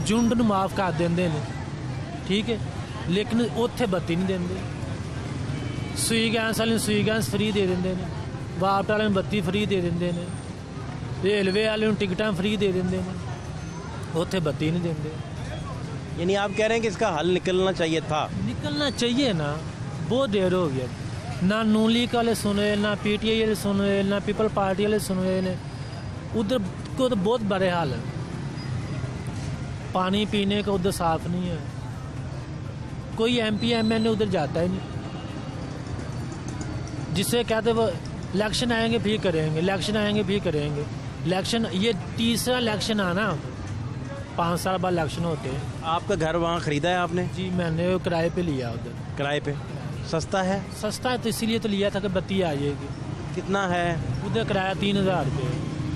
झुंड नूं माफ़ कर देंदे ने, ठीक है, लेकिन उत्थे बत्ती नहीं देंदे। सुई गैस वाले सुई गैस फ्री दे देंदे ने, वापटा वाले बत्ती फ्री दे देंदे ने, रेलवे वाले टिकटां फ्री दे देंदे ने, उत्थे बत्ती नहीं देंदे। यानी आप कह रहे हैं कि इसका हल निकलना चाहिए था? निकलना चाहिए ना, बहुत देर हो गया। ना नून लीग वाले सुन रहे, ना पीटीआई वाले सुन रहे, ना पीपल पार्टी वाले सुन रहे ने। उधर को तो बहुत बड़े हाल है, पानी पीने का उधर साफ नहीं है, कोई एमपी एमएलए उधर जाता ही नहीं। जिससे कहते वो इलेक्शन आएंगे फिर करेंगे, इलेक्शन आएंगे फिर करेंगे। इलेक्शन ये तीसरा इलेक्शन आना, 5 साल बाद इलेक्शन होते हैं। आपका घर वहाँ ख़रीदा है आपने? जी, मैंने वो किराए पे लिया उधर। किराए पे? सस्ता है? सस्ता है तो इसीलिए तो लिया था कि बत्ती आ जाएगी। कितना है? उधर किराया 3000 रुपये।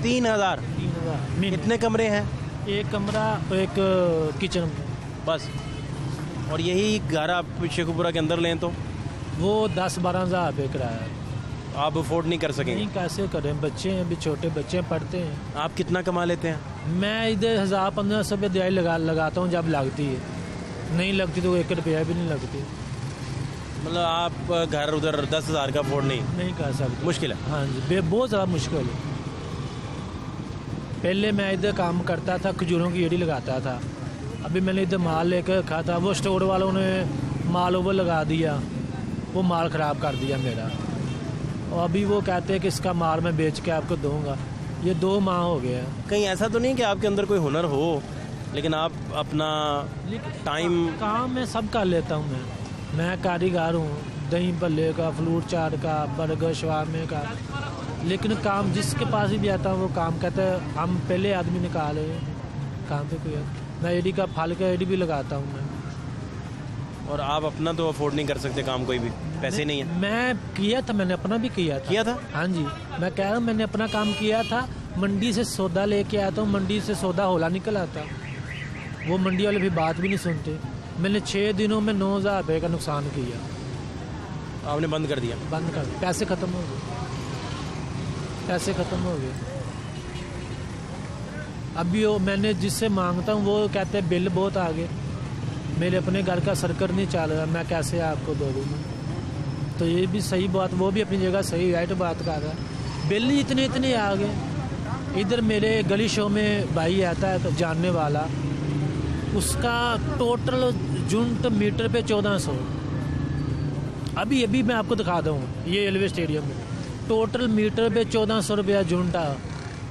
3000? 3000। कितने कमरे हैं? एक कमरा और एक किचन, बस। और यही घर आप शेखुपुरा के अंदर लें तो वो 10-12 हज़ार रुपये किराया है। आप अफोर्ड नहीं कर सकेंगे। नहीं, कैसे करें, बच्चे हैं, अभी छोटे बच्चे हैं, पढ़ते हैं। आप कितना कमा लेते हैं? मैं इधर 1000-1500 रुपये दिहाड़ी लगाता हूँ जब लगती है, नहीं लगती तो 1 रुपया भी नहीं लगती। मतलब आप घर उधर 10,000 का अफोर्ड नहीं कर सकते, मुश्किल है। हाँ जी, बहुत ज़्यादा मुश्किल है। पहले मैं इधर काम करता था, खजूरों की रेहड़ी लगाता था। अभी मैंने इधर माल लेकर रखा था, वो स्टोर वालों ने माल ओवर लगा दिया, वो माल ख़राब कर दिया मेरा। और अभी वो कहते हैं कि इसका माल मैं बेच के आपको दूंगा। ये 2 माह हो गया। कहीं ऐसा तो नहीं कि आपके अंदर कोई हुनर हो लेकिन आप अपना टाइम काम मैं सब कर लेता हूँ। मैं कारीगर हूँ, दही भल्ले का, फ्रूट चाट का, बर्गर शवारमे का, लेकिन काम जिसके पास भी आता हूँ वो काम कहता है हम पहले आदमी निकाले काम पे कोई। मैं एडी का फल का एडी भी लगाता हूँ मैं। और आप अपना तो अफोर्ड नहीं कर सकते काम, कोई भी पैसे नहीं है। मैं किया था, मैंने अपना भी किया था। हाँ जी, मैं कह रहा हूँ मैंने अपना काम किया था। मंडी से सौदा लेके आया था, मंडी से सौदा होला निकल आता, वो मंडी वाले भी बात भी नहीं सुनते। मैंने 6 दिनों में 9,000 रुपये का नुकसान किया। आपने बंद कर दिया? बंद कर, पैसे ख़त्म हो गए, पैसे ख़त्म हो गए। अभी वो मैंने जिससे मांगता हूँ वो कहते हैं बिल बहुत आ गए, मेरे अपने घर का सर्कट नहीं चल रहा, मैं कैसे आपको दे दूँगा। तो ये भी सही बात, वो भी अपनी जगह सही राइट बात कर रहा है। बिल ही इतने आ गए। इधर मेरे गली शो में भाई आता है तो जानने वाला, उसका टोटल यूनिट मीटर पे 1400। अभी मैं आपको दिखा दूँ, ये रेलवे स्टेडियम में टोटल मीटर पे 1400 रुपया यूनिट आया,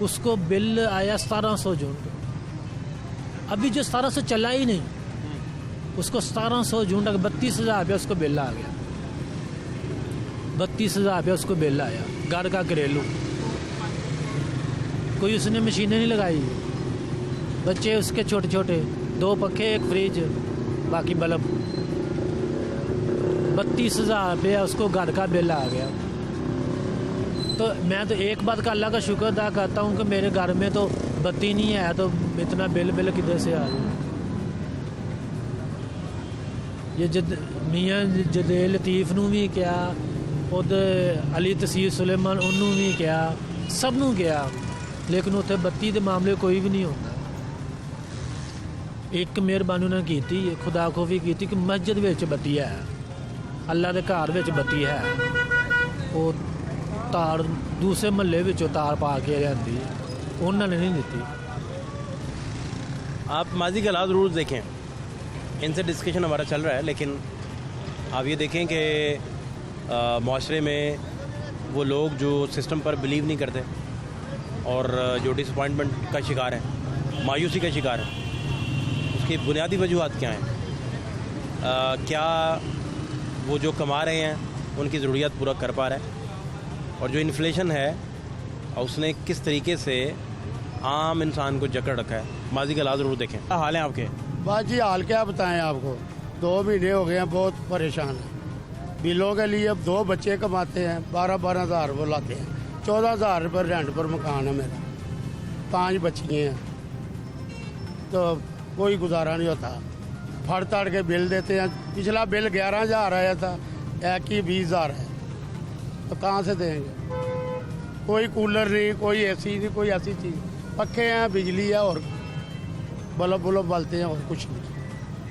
उसको बिल आया 1700 यूनिट। अभी जो 1700 चला ही नहीं, उसको 1700 यूनिट 32,000 रुपया उसको बिल आ गया। 32,000 रुपया उसको बिल आया, घर का घरेलू। कोई उसने मशीनें नहीं लगाई, बच्चे उसके छोटे छोटे, 2 पंखे, 1 फ्रिज, बाकी बल्ब। 32,000 रुपया उसको घर का बिल आ गया। तो मैं तो एक बात का अल्लाह का शुक्र अदा करता हूँ कि मेरे घर में तो बत्ती नहीं है, तो इतना बिल किधर से आ रहा। ये मियाँ जदेल लतीफ़ नू भी क्या, उधर अली तसीर सुलेमान उन्होंने भी क्या, सब नू क्या, लेकिन उत्थे बत्ती के मामले कोई भी नहीं होता। एक मेहरबानी उन्होंने की थी, खुदा खोफी की थी कि मस्जिद विच बत्ती है, अल्लाह के घर विच बत्ती है, वो तार दूसरे महल्ले विचों तार पा के लियांदी, उन्होंने नहीं दी। आप माजी के हालात ज़रूर देखें, इनसे डिस्कशन हमारा चल रहा है, लेकिन आप ये देखें कि माशरे में वो लोग जो सिस्टम पर बिलीव नहीं करते और जो डिसअपॉइंटमेंट का शिकार है, मायूसी का शिकार है, उसकी बुनियादी वजूहत क्या हैं? क्या वो जो कमा रहे हैं उनकी ज़रूरियात पूरा कर पा रहे हैं? और जो इन्फ्लेशन है उसने किस तरीके से आम इंसान को जकड़ रखा है? माजी का हालात ज़रूर देखें। क्या हाल है आपके? बात जी हाल क्या बताएं आपको, 2 महीने हो गए हैं, बहुत परेशान हैं। बिलों के लिए अब 2 बच्चे कमाते हैं, 12-12 हज़ार वो लाते हैं, 14,000 रुपये रेंट पर मकान है मेरा, 5 बच्चियाँ हैं, तो कोई गुजारा नहीं होता। फड़ तड़ के बिल देते हैं, पिछला बिल 11,000 आया था, एक ही 20,000 है, तो कहाँ से देंगे? कोई कूलर नहीं, कोई एसी नहीं, कोई ऐसी चीज़, पक्के हैं, बिजली है और बल्ब बलते हैं और कुछ नहीं।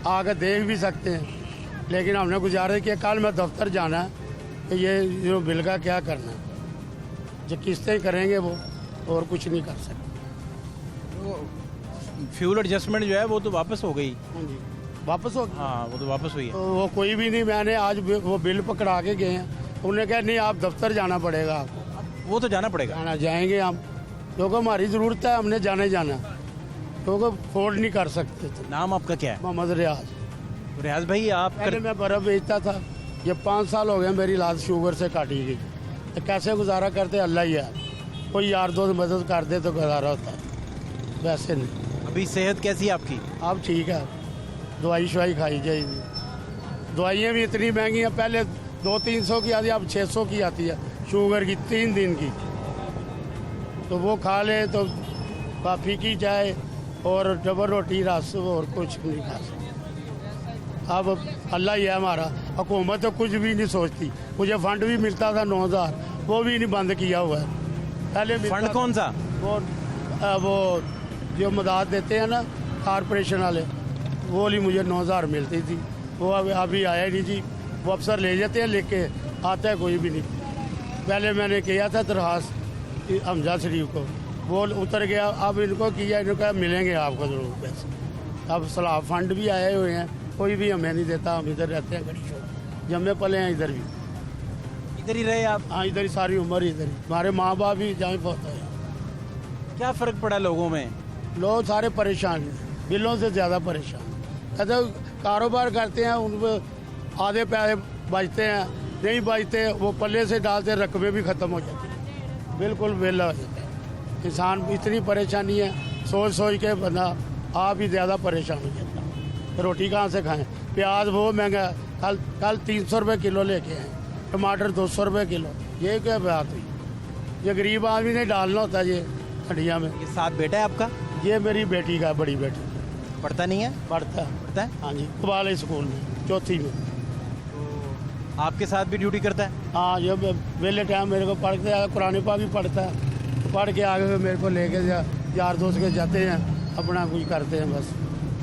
आकर देख भी सकते हैं, लेकिन हमने गुजारिश किया कल मैं दफ्तर जाना है कि ये जो बिल का क्या करना है, जो किस्तें करेंगे वो, और कुछ नहीं कर सकते। फ्यूल एडजस्टमेंट जो है वो तो वापस हो गई। हाँ जी, वापस हो गई। हाँ, वो तो वापस हुई है। तो वो कोई भी नहीं, मैंने आज वो बिल पकड़ा के गए हैं, उन्होंने कहा नहीं आप दफ्तर जाना पड़ेगा आपको। वो तो जाना पड़ेगा, जाएंगे हम, क्योंकि हमारी ज़रूरत है, हमने जाना क्योंकि अफोर्ड नहीं कर सकते थे। नाम आपका क्या है? मोहम्मद रियाज भाई आप पहले मैं बर्फ़ बेचता था, ये 5 साल हो गए मेरी लात शुगर से काटी गई, तो कैसे गुजारा करते अल्लाह ही है, कोई यार दोस्त मदद कर दे तो गुजारा होता है, वैसे नहीं। अभी सेहत कैसी है आपकी? अब ठीक है, दवाई शवाई खाई जाएगी, दवाइयाँ भी इतनी महंगी हैं, पहले 200-300 की आती है, अब 600 की आती है शुगर की, 3 दिन की, तो वो खा ले तो कॉफ़ी की चाय और डबल रोटी रस और कुछ नहीं खा सकते। अब अल्लाह ही है हमारा, हुकूमत तो कुछ भी नहीं सोचती। मुझे फंड भी मिलता था 9,000, वो भी नहीं बंद किया हुआ है। पहले मिलता फंड कौन सा? वो जो मदद देते हैं ना कारपोरेशन वाले, वो वाली मुझे 9,000 मिलती थी। वो अभी आया ही नहीं जी। वो अफसर ले जाते हैं, लेके आता है कोई भी नहीं। पहले मैंने किया था दरखास्त हमजा शरीफ को, वो उतर गया। अब इनको किया, इनको कहा मिलेंगे आपको जरूर पैसे। अब सलाब फंड भी आए हुए हैं, कोई भी हमें नहीं देता। हम इधर रहते हैं गड़ी शोर, जमे पले हैं इधर भी। इधर ही रहे आप? हाँ, इधर ही सारी उम्र इधर ही। हमारे माँ बाप भी जहाँ बहुत है। क्या फ़र्क पड़ा लोगों में? लोग सारे परेशान हैं, बिलों से ज़्यादा परेशान। कहते कारोबार करते हैं, उन आधे पैसे बचते हैं, नहीं बचते वो पल्ले से डालते, रकबे भी ख़त्म हो जाती है, बिल्कुल वेला हो जाता है। इंसान इतनी परेशानी है, सोच सोच के बंदा आप ही ज़्यादा परेशान हो जाता है। रोटी कहाँ से खाएं? प्याज वो महंगा, कल 300 रुपये किलो लेके आए, टमाटर 200 रुपये किलो। ये क्या बात हुई? ये गरीब आदमी ने डालना होता है ये हंडिया में। ये साथ बेटा है आपका? ये मेरी बेटी का, बड़ी बेटी पढ़ता नहीं है? पढ़ता है। पढ़ता है? हाँ जी, कबाले स्कूल में, चौथी में। आपके साथ भी ड्यूटी करता है? हाँ, जब वेले टाइम मेरे को पढ़ते हैं, कुरान पाक भी पढ़ता है, तो पढ़ के आगे फिर मेरे को लेके यार दोस्त के जाते हैं, अपना कुछ करते हैं बस।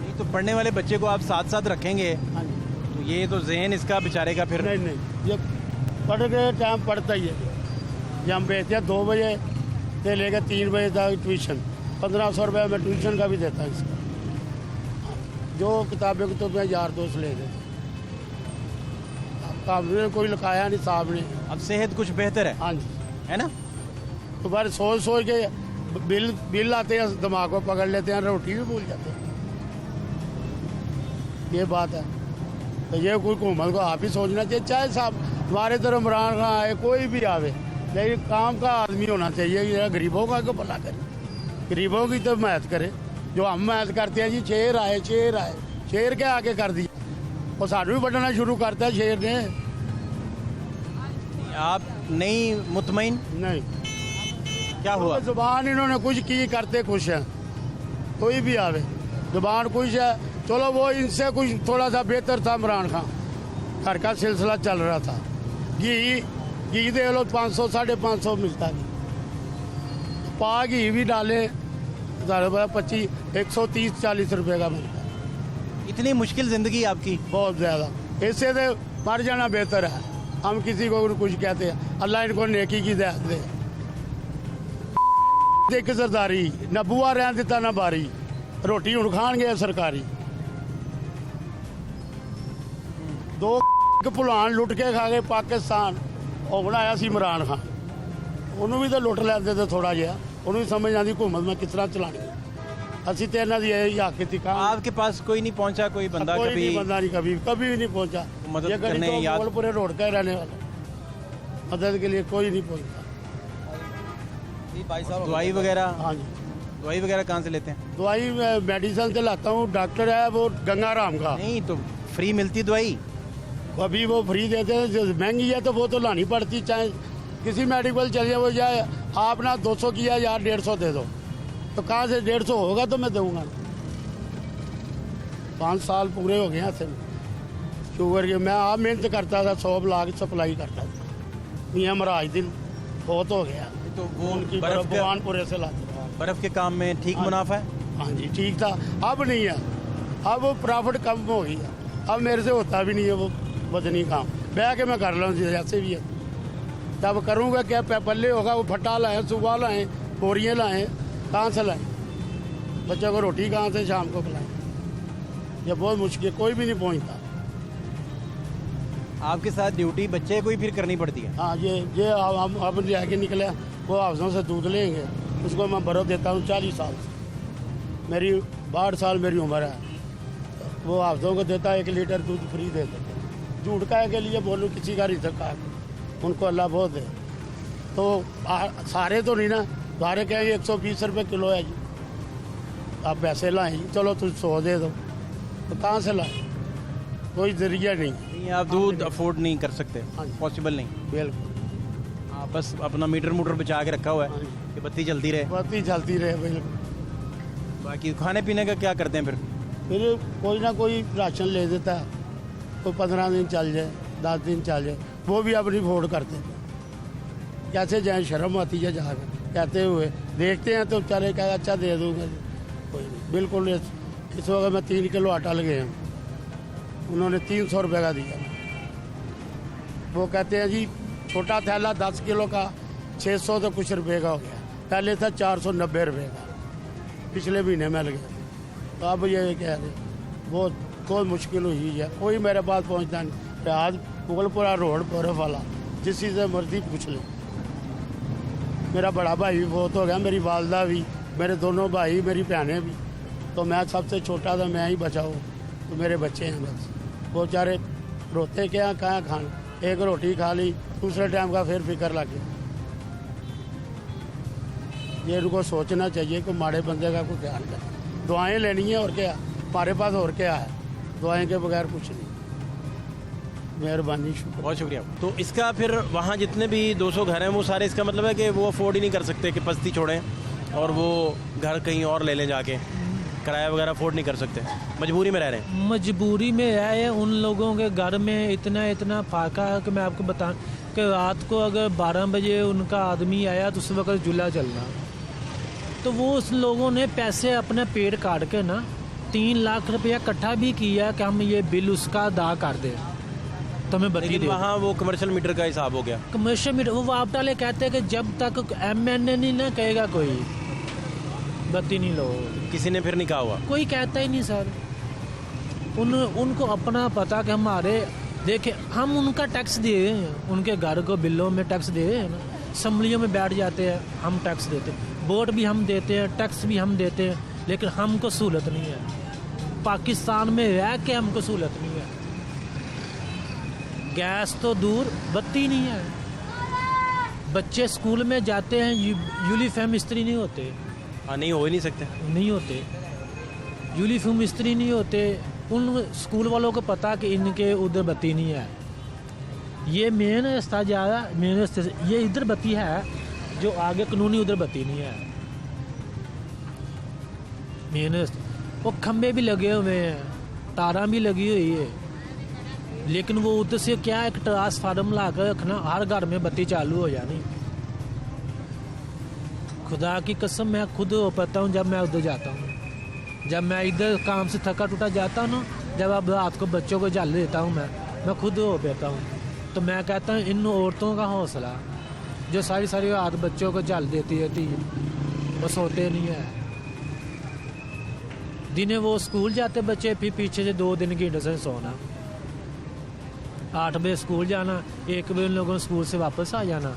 नहीं तो पढ़ने वाले बच्चे को आप साथ साथ रखेंगे हाँ जी। तो ये तो जहन इसका बेचारे का फिर। नहीं, ये पढ़ के टाइम पढ़ता ही है। जब हम भेजते हैं 2 बजे से लेकर 3 बजे तक ट्यूशन, 1500 रुपये मैं ट्यूशन का भी देता हूँ इसका। जो किताबें को तो मैं यार दोस्त ले देता। हमने कोई लिखाया नहीं साहब ने। अब सेहत कुछ बेहतर है? हाँ जी, है ना? तो बार सोच सोच के बिल आते हैं, दिमाग को पकड़ लेते हैं, रोटी भी भूल जाते हैं। ये बात है। तो ये कोई हुकूमत को आप ही सोचना चाहिए। चाहे साहब हमारे इधर इमरान खान आए, कोई भी आवे, लेकिन काम का आदमी होना चाहिए। ये गरीबों का क्यों भला करे? गरीबों की तो मदद करे। जो हम मदद करते हैं जी, शेर आए, शेर के आके कर दिया, और सानू भी बढ़ना शुरू करता है शेर ने। आप नहीं मुतमईन? नहीं, क्या हुआ? जुबान इन्होंने कुछ की, करते कुछ है। कोई भी आवे, जुबान कुछ है। चलो वो इनसे कुछ थोड़ा सा बेहतर था इमरान खान, घर का सिलसिला चल रहा था। घी दे लो 500 550 मिलता है। पा घी भी डाले 25 130 40 रुपये का मिलता है। इतनी मुश्किल जिंदगी आपकी? बहुत ज़्यादा। इससे तो मर जाना बेहतर है। हम किसी को कुछ कहते हैं, अल्लाह इनको नेकी की दे देख सरदारी ना बुआ रहन दिता ना बारी, रोटी हुण खान गए सरकारी। 2 भुलान लुट के खा गए पाकिस्तान, और बनाया सी इमरान खान। ਉਹਨੂੰ ਵੀ ਤਾਂ ਲੁੱਟ ਲੈਂਦੇ ਤੇ ਥੋੜਾ ਜਿਹਾ, ਉਹਨੂੰ ਵੀ ਸਮਝ ਆਉਂਦੀ हुकूमत मैं किस तरह चलानी है। ਅਸੀਂ ਤੇ ਇਹਨਾਂ ਦੀ ਇਹ ਹੱਕ ਕੀਤੀ काम। आपके पास कोई नहीं पहुंचा? कोई बंदा कोई कभी? नहीं, बंदा नहीं, कभी भी नहीं पहुंचा। मदद ये करने गरीब याद- गोलपुरे रोड का रहने वाला, मदद के लिए कोई नहीं पहुंचा। दवाई वगैरह? हाँ जी, दवाई वगैरह कहाँ से लेते हैं? दवाई मेडिसिन से लाता हूँ। डॉक्टर है वो गंगाराम का, नहीं तो फ्री मिलती दवाई? अभी वो फ्री देते हैं। जो महंगी है तो वो तो लानी पड़ती। चाहे किसी मेडिकल चले वो जाए, आप ना 200 किया यार 150 दे दो, तो कहाँ से 150 होगा तो मैं दूंगा। 5 साल पूरे हो गए हैं ऐसे। शुगर के मैं आप मेहनत करता था, 100 लाख सप्लाई करता था। मियाँ महाराज दिन बहुत हो गया। तो वो उनकी बर्फ के भगवानपुरे से लाते थे। बर्फ के काम में ठीक मुनाफा है? हाँ जी, ठीक था। अब नहीं है, अब वो प्रॉफिट कम हो गई है। अब मेरे से होता भी नहीं है वो वजनी काम। बह के मैं कर लूँ जैसे भी है, तब करूँगा क्या? पल्ले होगा वो फट्टा लाएँ, सुबह लाएँ, बोरियाँ लाएँ, कहाँ से लाएँ? बच्चों को रोटी कहाँ से शाम को खिलाएँ? ये बहुत मुश्किल, कोई भी नहीं पहुँचता। आपके साथ ड्यूटी बच्चे को ही फिर करनी पड़ती है? हाँ, ये हम अब जाके निकले, वो हाउसों से दूध लेंगे, उसको मैं बरफ देता हूँ 40 साल से। मेरी 62 साल मेरी उम्र है। वो हाउसों को देता है 1 लीटर दूध फ्री दे देते हैं। झूठ का के लिए बोलूँ, किसी का रिजक का उनको अल्लाह बहुत है। तो सारे तो नहीं ना, सारे कहेंगे 120 रुपये किलो है जी, आप पैसे लाएँ, चलो तुम 100 दे दो, तो कहाँ से लाए? कोई जरिया नहीं। नहीं, आप दूध अफोर्ड नहीं कर सकते? हाँ जी। पॉसिबल नहीं? बिल्कुल। आप बस अपना मीटर बचा के रखा हुआ हाँ है जी। कि बत्ती जलती रहे। बत्ती चलती रहे, बिल्कुल। बाकी खाने पीने का क्या करते हैं फिर? फिर कोई ना कोई राशन ले देता है, कोई 15 दिन चल जाए, 10 दिन चल जाए, वो भी अपनी फोड़ करते हैं। कैसे जाए, शर्म आती है जाकर कहते हुए, देखते हैं तो चले क्या अच्छा दे दूँगा, कोई नहीं। बिल्कुल इस वक्त मैं 3 किलो आटा लगे हैं, उन्होंने 300 रुपये का दिया। वो कहते हैं जी छोटा थैला 10 किलो का 600 तो कुछ रुपये का हो गया, पहले था 490 रुपये का, पिछले महीने में लगे। तो अब ये कह रहे बहुत मुश्किल हुई है, कोई मेरे पास पहुंचता नहीं। आज मुगलपुरा रोड पर वाला जिसी से मर्जी पूछ ले। मेरा बड़ा भाई भी बहुत हो गया, मेरी वालदा भी, मेरे दोनों भाई, मेरी बहनें भी, तो मैं सबसे छोटा था, मैं ही बचा हूँ। तो मेरे बच्चे हैं बस, वो बेचारे रोते क्या कहाँ खान, एक रोटी खा ली, दूसरे टाइम का फिर फिक्र लग गया। ये इनको सोचना चाहिए कि माड़े बंदे का कोई ख्याल करें। दुआएं लेनी है और क्या, हमारे पास और क्या है, दुआएं के बगैर कुछ नहीं। मेहरबानी, शुक्र। बहुत शुक्रिया। तो इसका फिर वहाँ जितने भी 200 घर हैं वो सारे, इसका मतलब है कि वो अफोर्ड ही नहीं कर सकते कि बस्ती छोड़ें और वो घर कहीं और ले लें जाके, किराया वगैरह अफोर्ड नहीं कर सकते, मजबूरी में रह रहे हैं। मजबूरी में है। उन लोगों के घर में इतना फाका है कि मैं आपको बताऊं कि रात को अगर 12 बजे उनका आदमी आया तो उस वक्त चूल्हा चलना, तो वो उस लोगों ने पैसे अपने पेड़ काट के ना 3 लाख रुपया इकट्ठा भी किया कि हम ये बिल उसका अदा कर दें, तो हमें बत्ती दे। वहाँ वो कमर्शियल मीटर का हिसाब हो गया। कमर्शियल मीटर वो वापटा ले कहते हैं कि जब तक MNA नहीं ना कहेगा कोई बत्ती नहीं लो, किसी ने फिर नहीं कहा हुआ? कोई कहता ही नहीं सर। उनको अपना पता कि हमारे देखे हम उनका टैक्स दे, उनके घर को बिलों में टैक्स दे, असम्बलियों में बैठ जाते हैं, हम टैक्स देते हैं, वोट भी हम देते हैं, टैक्स भी हम देते हैं, लेकिन हमको सहूलत नहीं है। पाकिस्तान में रह के हमको सहूलत नहीं है। गैस तो दूर, बत्ती नहीं है। बच्चे स्कूल में जाते हैं, यूनिफॉर्म इस्त्री नहीं होते। हाँ, नहीं हो ही नहीं सकते, नहीं होते यूनिफॉर्म इस्त्री नहीं होते। उन स्कूल वालों को पता कि इनके उधर बत्ती नहीं है। ये मेन रास्ता जा रहा, मेन रास्ते से ये इधर बत्ती है, जो आगे कानूनी उधर बत्ती नहीं है। मेन वो खंबे भी लगे हुए हैं, तारा भी लगी हुई है, लेकिन वो उधर से क्या एक ट्रांसफार्मर ला कर रखना, हर घर में बत्ती चालू हो जानी। खुदा की कसम मैं खुद हो पाता हूँ जब मैं उधर जाता हूँ, जब मैं इधर काम से थका टूटा जाता हूँ ना, जब अब रात को बच्चों को जल देता हूँ मैं खुद हो पाता हूँ। तो मैं कहता हूँ इन औरतों का हौसला जो सारी रात बच्चों को जल देती रहती है, वो सोते नहीं है। दिने वो स्कूल जाते बच्चे, फिर पीछे से 2 दिन की से सोना, 8 बजे स्कूल जाना, 1 बजे उन लोगों ने स्कूल से वापस आ जाना,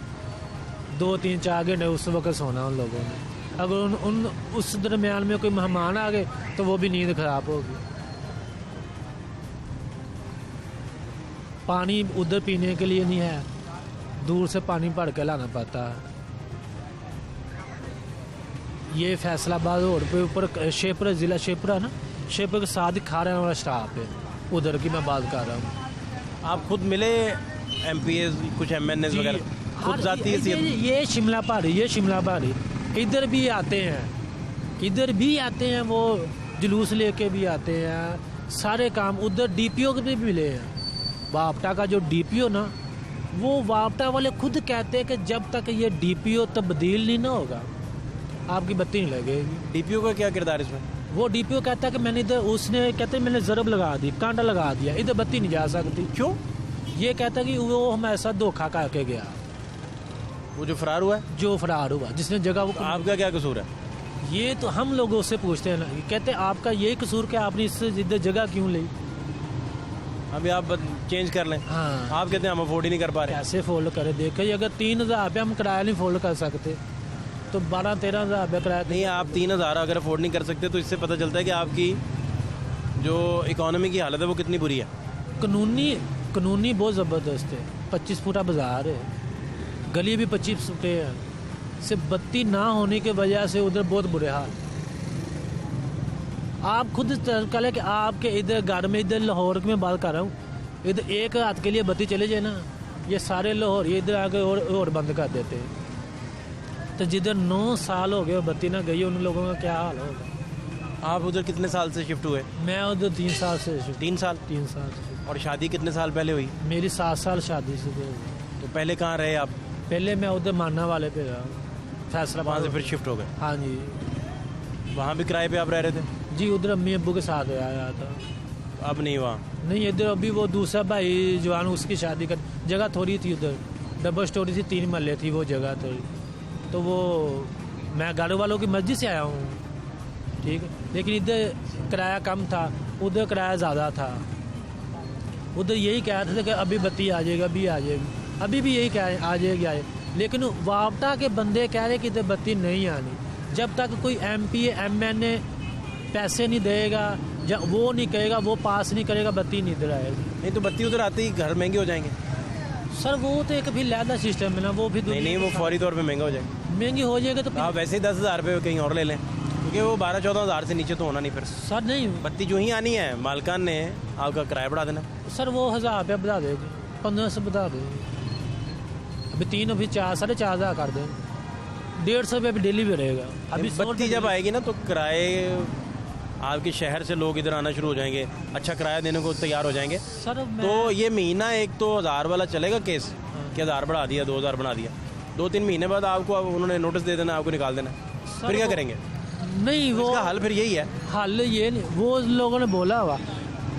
2-3-4 घंटे उस वक्त सोना उन लोगों ने। अगर उन उस दरमियान में कोई मेहमान आ गए तो वो भी नींद खराब होगी। पानी उधर पीने के लिए नहीं है, दूर से पानी भर के लाना पड़ता है। ये फैसलाबाद रोड पे ऊपर शेखपुरा, ज़िला शेखपुरा ना, शेखपुरा के साथ ही खा रहने वाला स्टाफ है, उधर की मैं बात कर रहा हूँ। आप खुद मिले MPs, कुछ MNAs वगैरह खुद जाती है? ये शिमला पहाड़ी इधर भी आते हैं, वो जुलूस लेके भी आते हैं, सारे काम उधर DPO के भी मिले हैं। वापटा का जो DPO ना, वो वापटा वाले खुद कहते हैं कि जब तक ये DPO तब्दील नहीं ना होगा आपकी बत्ती नहीं लगेगी। DPO का क्या किरदार इसमें? वो DPO कहता है कि मैंने इधर, उसने कहते मैंने ज़रब लगा दी, कांटा लगा दिया, इधर बत्ती नहीं जा सकती। क्यों? ये कहता कि वो हमारे साथ धोखा करके गया, वो जो फरार हुआ जिसने जगह वो। आपका क्या कसूर है? ये तो हम लोगों से पूछते हैं ना, कहते आपका ये कसूर क्या, आपने इससे इधर जगह क्यों ली? अभी आप चेंज कर लें। हाँ, आप कहते हैं हम अफोर्ड ही नहीं कर पा रहे। कैसे फोल्ड करें? देखिए अगर 3,000 रुपये हम किराया नहीं फोल्ड कर सकते तो 12-13,000 रुपये किराया नहीं। आप 3,000 अगर अफोर्ड नहीं कर सकते तो इससे पता चलता है कि आपकी जो इकोनॉमी की हालत है वो कितनी बुरी है। कानूनी बहुत ज़बरदस्त है। 25 फुटा बाजार है, गली भी 25 फुटे है, सिर्फ बत्ती ना होने की वजह से उधर बहुत बुरे हाल। आप खुद कल कि आपके इधर घर में, इधर लाहौर में बात कर रहा हूँ, इधर एक रात के लिए बत्ती चले जाए ना, ये सारे लाहौर ये इधर आके और बंद कर देते हैं। तो जिधर 9 साल हो गए बत्ती ना गई, उन लोगों का क्या हाल होगा? आप उधर कितने साल से शिफ्ट हुए? मैं उधर 3 साल से 3 साल। 3 साल से और शादी कितने साल पहले हुई? मेरी 7 साल शादी से हुई। तो पहले कहाँ रहे आप? पहले मैं उधर माना वाले पे रहा, वहाँ फैसलाबाद से फिर शिफ्ट हो गए? हाँ जी वहाँ भी किराए पे आप रह रहे थे? जी, उधर अम्मी अब्बू के साथ आया था। अब नहीं वहाँ? नहीं, इधर अभी वो दूसरा भाई जवान उसकी शादी कर, जगह थोड़ी थी उधर, डबल स्टोरी थी, 3 महल्ले थी वो जगह थोड़ी, तो वो मैं गाड़ो वालों की मस्जिद से आया हूँ, ठीक है, लेकिन इधर किराया कम था, उधर किराया ज़्यादा था। उधर यही कह रहे थे कि अभी बत्ती आ जाएगी, अभी आ जाएगी, अभी भी यही कह आ जाएगी लेकिन वापटा के बंदे कह रहे कि इधर बत्ती नहीं आनी। जब तक कोई MP MNA पैसे नहीं देगा, जब वो नहीं कहेगा, वो पास नहीं करेगा, बत्ती नहीं इधर आएगी। नहीं तो बत्ती उधर आते ही घर महंगे हो जाएंगे। सर वो तो एक भी लैदा सिस्टम है ना, वो भी नहीं वो फौरी तौर पे महंगा हो जाएगा। महंगी हो जाएगी तो आप वैसे ही 10,000 रुपये कहीं और ले लें, क्योंकि वो 12-14 हज़ार से नीचे तो होना नहीं। फिर सर नहीं बत्ती जो ही आनी है मालकान ने आपका किराया बढ़ा देना। सर, वो 1000 रुपया बढ़ा देगी, 1500 बढ़ा देगी, अभी 3 अभी 4 4.5 हज़ार कर दें, 150 रुपये भी डेली भी रहेगा। अभी बत्ती जब आएगी ना तो किराए आपके शहर से लोग इधर आना शुरू हो जाएंगे, अच्छा किराया देने को तैयार हो जाएंगे। सर तो ये महीना एक तो 1000 वाला चलेगा केस कि 1000 बढ़ा दिया, 2000 बढ़ा दिया, 2-3 महीने बाद आपको उन्होंने नोटिस दे देना, आपको निकाल देना, फिर क्या करेंगे? नहीं, वो इसका हल फिर यही है। हल ये नहीं, वो लोगों ने बोला हुआ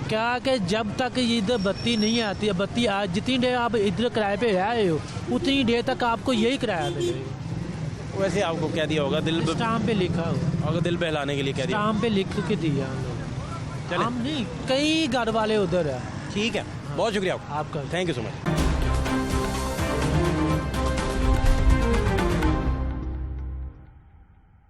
क्या कि जब तक इधर बत्ती नहीं आती है, बत्ती आज जितनी देर आप इधर किराए पे रहे हो उतनी देर तक आपको यही किराया मिलेगा। वैसे आपको क्या दिया होगा? दिल स्टाम्प पे लिखा हुआ, अगर दिल बहलाने के लिए क्या दिया? स्टाम्प पे लिख के दिया हम लोग। चले। हम नहीं, कई घर वाले उधर है। ठीक है, बहुत शुक्रिया आपका। Thank you so much.